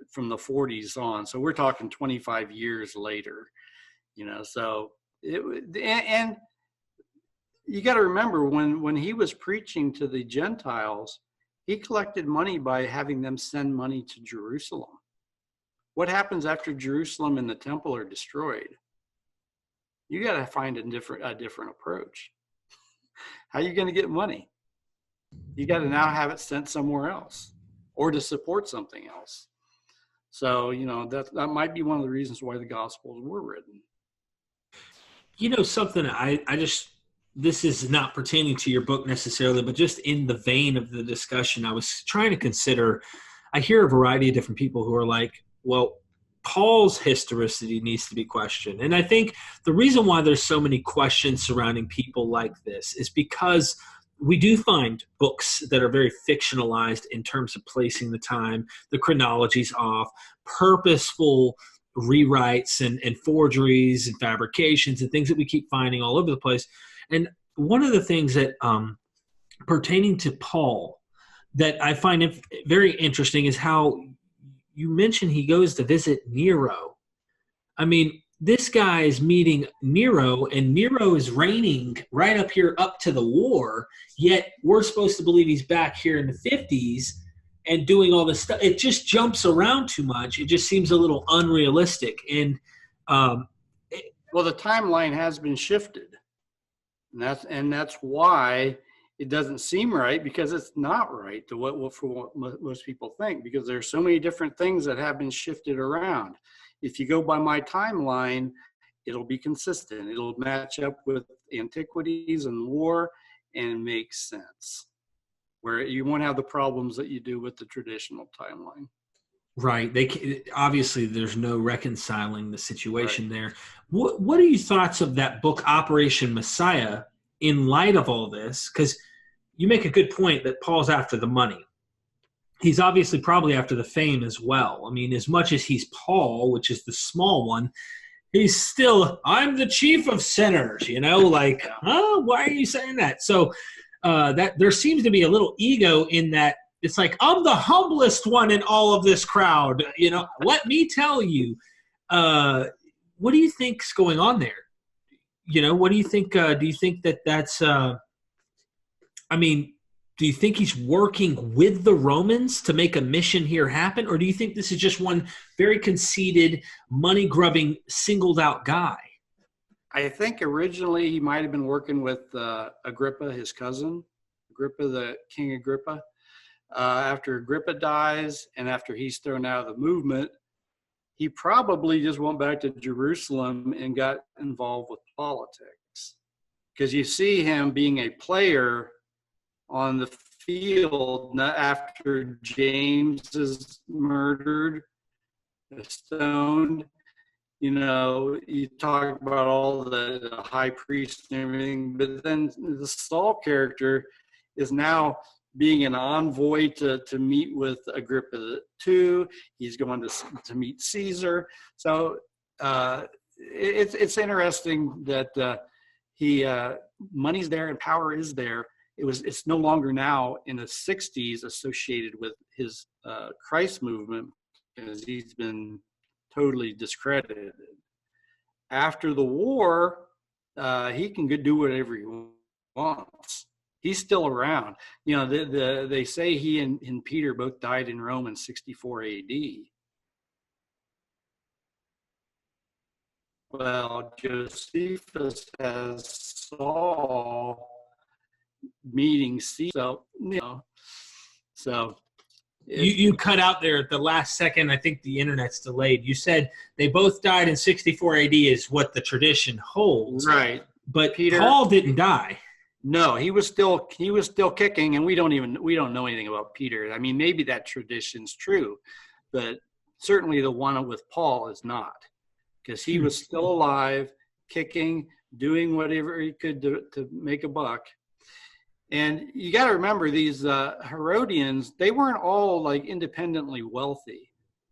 from the 40s on. So we're talking 25 years later, so and you got to remember when he was preaching to the Gentiles, he collected money by having them send money to Jerusalem. What happens after Jerusalem and the temple are destroyed? You got to find a different approach. How are you going to get money? You got to now have it sent somewhere else, or to support something else. So, that might be one of the reasons why the Gospels were written. Something this is not pertaining to your book necessarily, but just in the vein of the discussion, I was trying to consider, I hear a variety of different people who are like, well, Paul's historicity needs to be questioned. And I think the reason why there's so many questions surrounding people like this is because we do find books that are very fictionalized in terms of placing the time, the chronologies off, purposeful rewrites and forgeries and fabrications and things that we keep finding all over the place. And one of the things that pertaining to Paul that I find very interesting is how you mentioned he goes to visit Nero. I mean, this guy is meeting Nero, and Nero is reigning right up here up to the war, yet we're supposed to believe he's back here in the 50s and doing all this stuff. It just jumps around too much. It just seems a little unrealistic. And well, the timeline has been shifted. And that's why it doesn't seem right, because it's not right for what most people think, because there's so many different things that have been shifted around. If you go by my timeline, it'll be consistent. It'll match up with antiquities and war and make sense, where you won't have the problems that you do with the traditional timeline. Right. Obviously, there's no reconciling the situation there. What are your thoughts of that book, Operation Messiah, in light of all this? Because you make a good point that Paul's after the money. He's obviously probably after the fame as well. I mean, as much as he's Paul, which is the small one, he's still, I'm the chief of sinners, like, why are you saying that? So that there seems to be a little ego in that. It's like, I'm the humblest one in all of this crowd. Let me tell you. What do you think's going on there? What do you think? Do you think that that's, do you think he's working with the Romans to make a mission here happen? Or do you think this is just one very conceited, money-grubbing, singled-out guy? I think originally he might have been working with Agrippa, his cousin, Agrippa, the King Agrippa. After Agrippa dies and after he's thrown out of the movement, he probably just went back to Jerusalem and got involved with politics. Because you see him being a player on the field after James is murdered, stoned. You know, you talk about all the high priests and everything, but then the Saul character is now being an envoy to meet with Agrippa II. He's going to meet Caesar. So it's interesting that money's there and power is there. It's no longer now in the 60s associated with his Christ movement, because he's been totally discredited. After the war, he can do whatever he wants. He's still around. You know, they say he and Peter both died in Rome in 64 AD. Well, Josephus has Saul meeting Caesar. So, you know, so. You cut out there at the last second. I think the internet's delayed. You said they both died in 64 AD is what the tradition holds. Right. But Peter, Paul didn't die. No, he was still kicking, and we don't know anything about Peter. I mean, maybe that tradition's true, but certainly the one with Paul is not, because he was still alive, kicking, doing whatever he could to make a buck. And you got to remember, these Herodians, they weren't all like independently wealthy.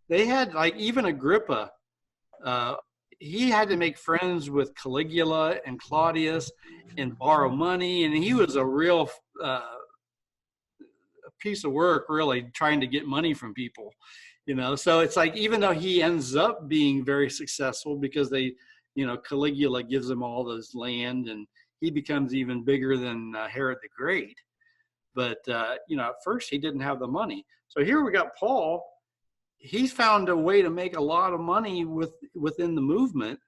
They had, like, even Agrippa, he had to make friends with Caligula and Claudius and borrow money. And he was a real piece of work, really, trying to get money from people, you know. So it's like, even though he ends up being very successful because Caligula gives him all this land and he becomes even bigger than Herod the Great. But, at first he didn't have the money. So here we got Paul. He's found a way to make a lot of money within the movement.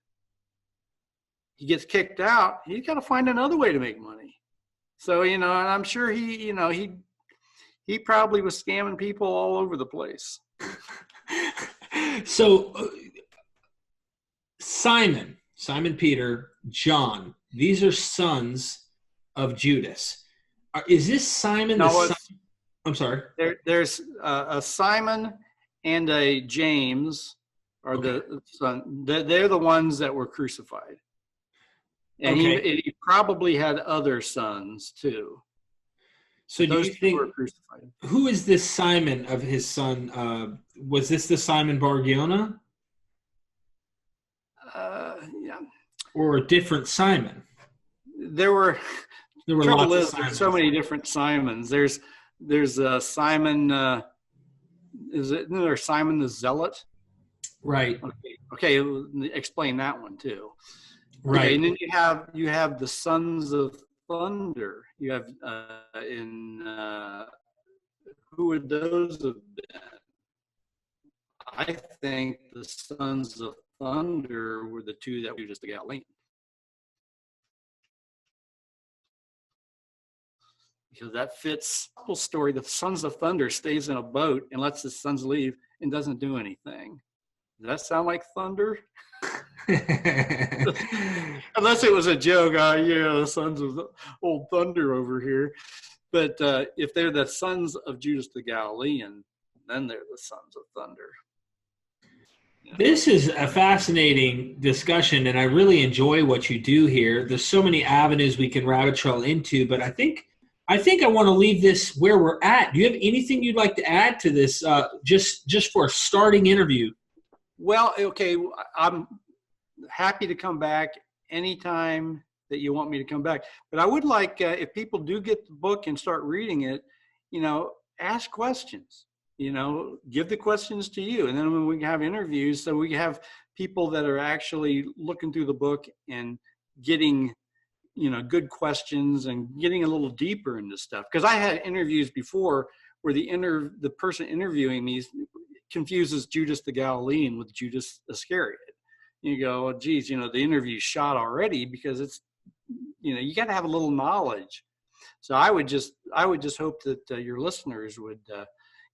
He gets kicked out. He's got to find another way to make money. So, and I'm sure he probably was scamming people all over the place. So Simon Peter, John, these are sons of Judas. Is this Simon? No, I'm sorry. There's a Simon and a James are the son. They're the ones that were crucified. And he probably had other sons too. So do you think, who is this Simon of his son? Was this the Simon Bar-Giona? Yeah. Or a different Simon? There were lots of so many different Simons. There's Simon. Isn't there Simon the Zealot? Right. Okay. Explain that one too. Right. Okay, and then you have the Sons of Thunder. You have who would those have been? I think the Sons of Thunder were the two that were Judas the Galilean. Because that fits the whole story. The Sons of Thunder stays in a boat and lets his sons leave and doesn't do anything. Does that sound like thunder? Unless it was a joke. The sons of the old thunder over here. But if they're the sons of Judas the Galilean, then they're the sons of thunder. Yeah. This is a fascinating discussion, and I really enjoy what you do here. There's so many avenues we can rabbit trail into, but I think I want to leave this where we're at. Do you have anything you'd like to add to this, just for a starting interview? Well, okay, I'm happy to come back anytime that you want me to come back. But I would like, if people do get the book and start reading it, ask questions. Give the questions to you. And then when we can have interviews, so we can have people that are actually looking through the book and getting good questions and getting a little deeper into stuff. Because I had interviews before where the person interviewing me confuses Judas the Galilean with Judas Iscariot. You go, well, geez, the interview's shot already, because it's, you got to have a little knowledge. So I would just hope that your listeners would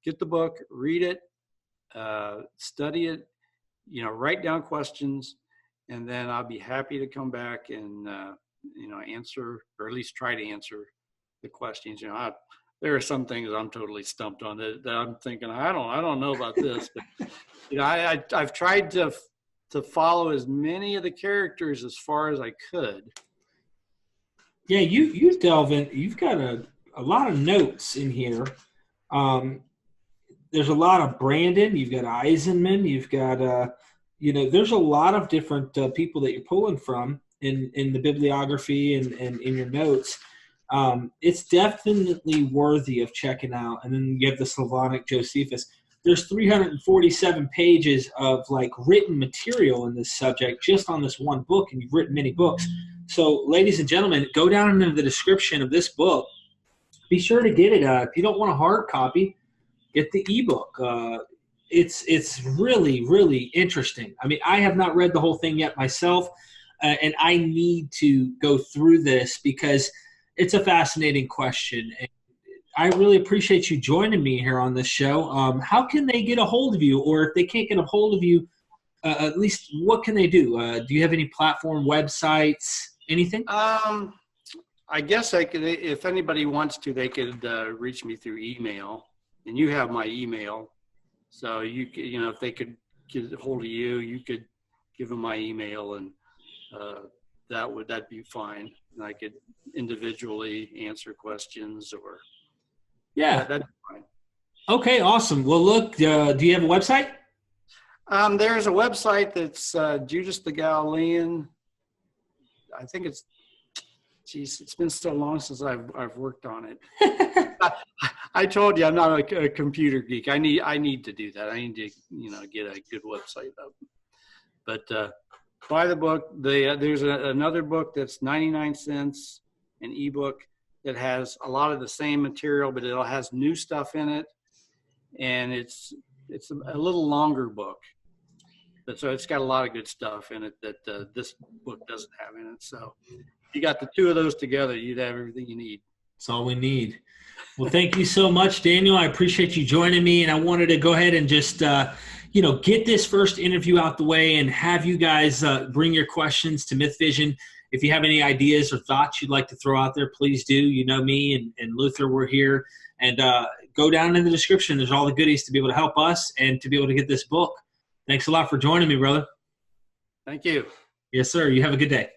get the book, read it, study it, write down questions, and then I'll be happy to come back and answer, or at least try to answer the questions. There are some things I'm totally stumped on that I'm thinking I don't know about this, but I've tried to follow as many of the characters as far as I could. Yeah, you delve in. You've got a lot of notes in here. There's a lot of Brandon. You've got Eisenman. You've got there's a lot of different people that you're pulling from in the bibliography and in your notes. It's definitely worthy of checking out. And then you have the Slavonic Josephus. There's 347 pages of written material in this subject just on this one book, and you've written many books. So, ladies and gentlemen, go down into the description of this book. Be sure to get it. If you don't want a hard copy, get the ebook. It's really, really interesting. I mean, I have not read the whole thing yet myself, and I need to go through this because it's a fascinating question. And I really appreciate you joining me here on this show. How can they get a hold of you? Or if they can't get a hold of you, at least what can they do? Do you have any platform, websites, anything? I guess I could, if anybody wants to, they could reach me through email. And you have my email. So if they could get a hold of you, you could give them my email, and that'd be fine. And I could individually answer questions, or that'd be fine. Okay, awesome. Well, look, do you have a website? There's a website that's Judas the Galilean. I think it's been so long since I've worked on it. I told you I'm not a computer geek. I need to do that. I need to get a good website up. But buy the book. There's another book that's 99 cents, an ebook that has a lot of the same material, but it has new stuff in it, and it's a little longer book. But so it's got a lot of good stuff in it that this book doesn't have in it. So if you got the two of those together, you'd have everything you need. That's all we need. Well, thank you so much, Daniel. I appreciate you joining me, and I wanted to go ahead and just, get this first interview out the way and have you guys bring your questions to Myth Vision. If you have any ideas or thoughts you'd like to throw out there, please do. You know me and Luther, we're here. And go down in the description. There's all the goodies to be able to help us and to be able to get this book. Thanks a lot for joining me, brother. Thank you. Yes, sir. You have a good day.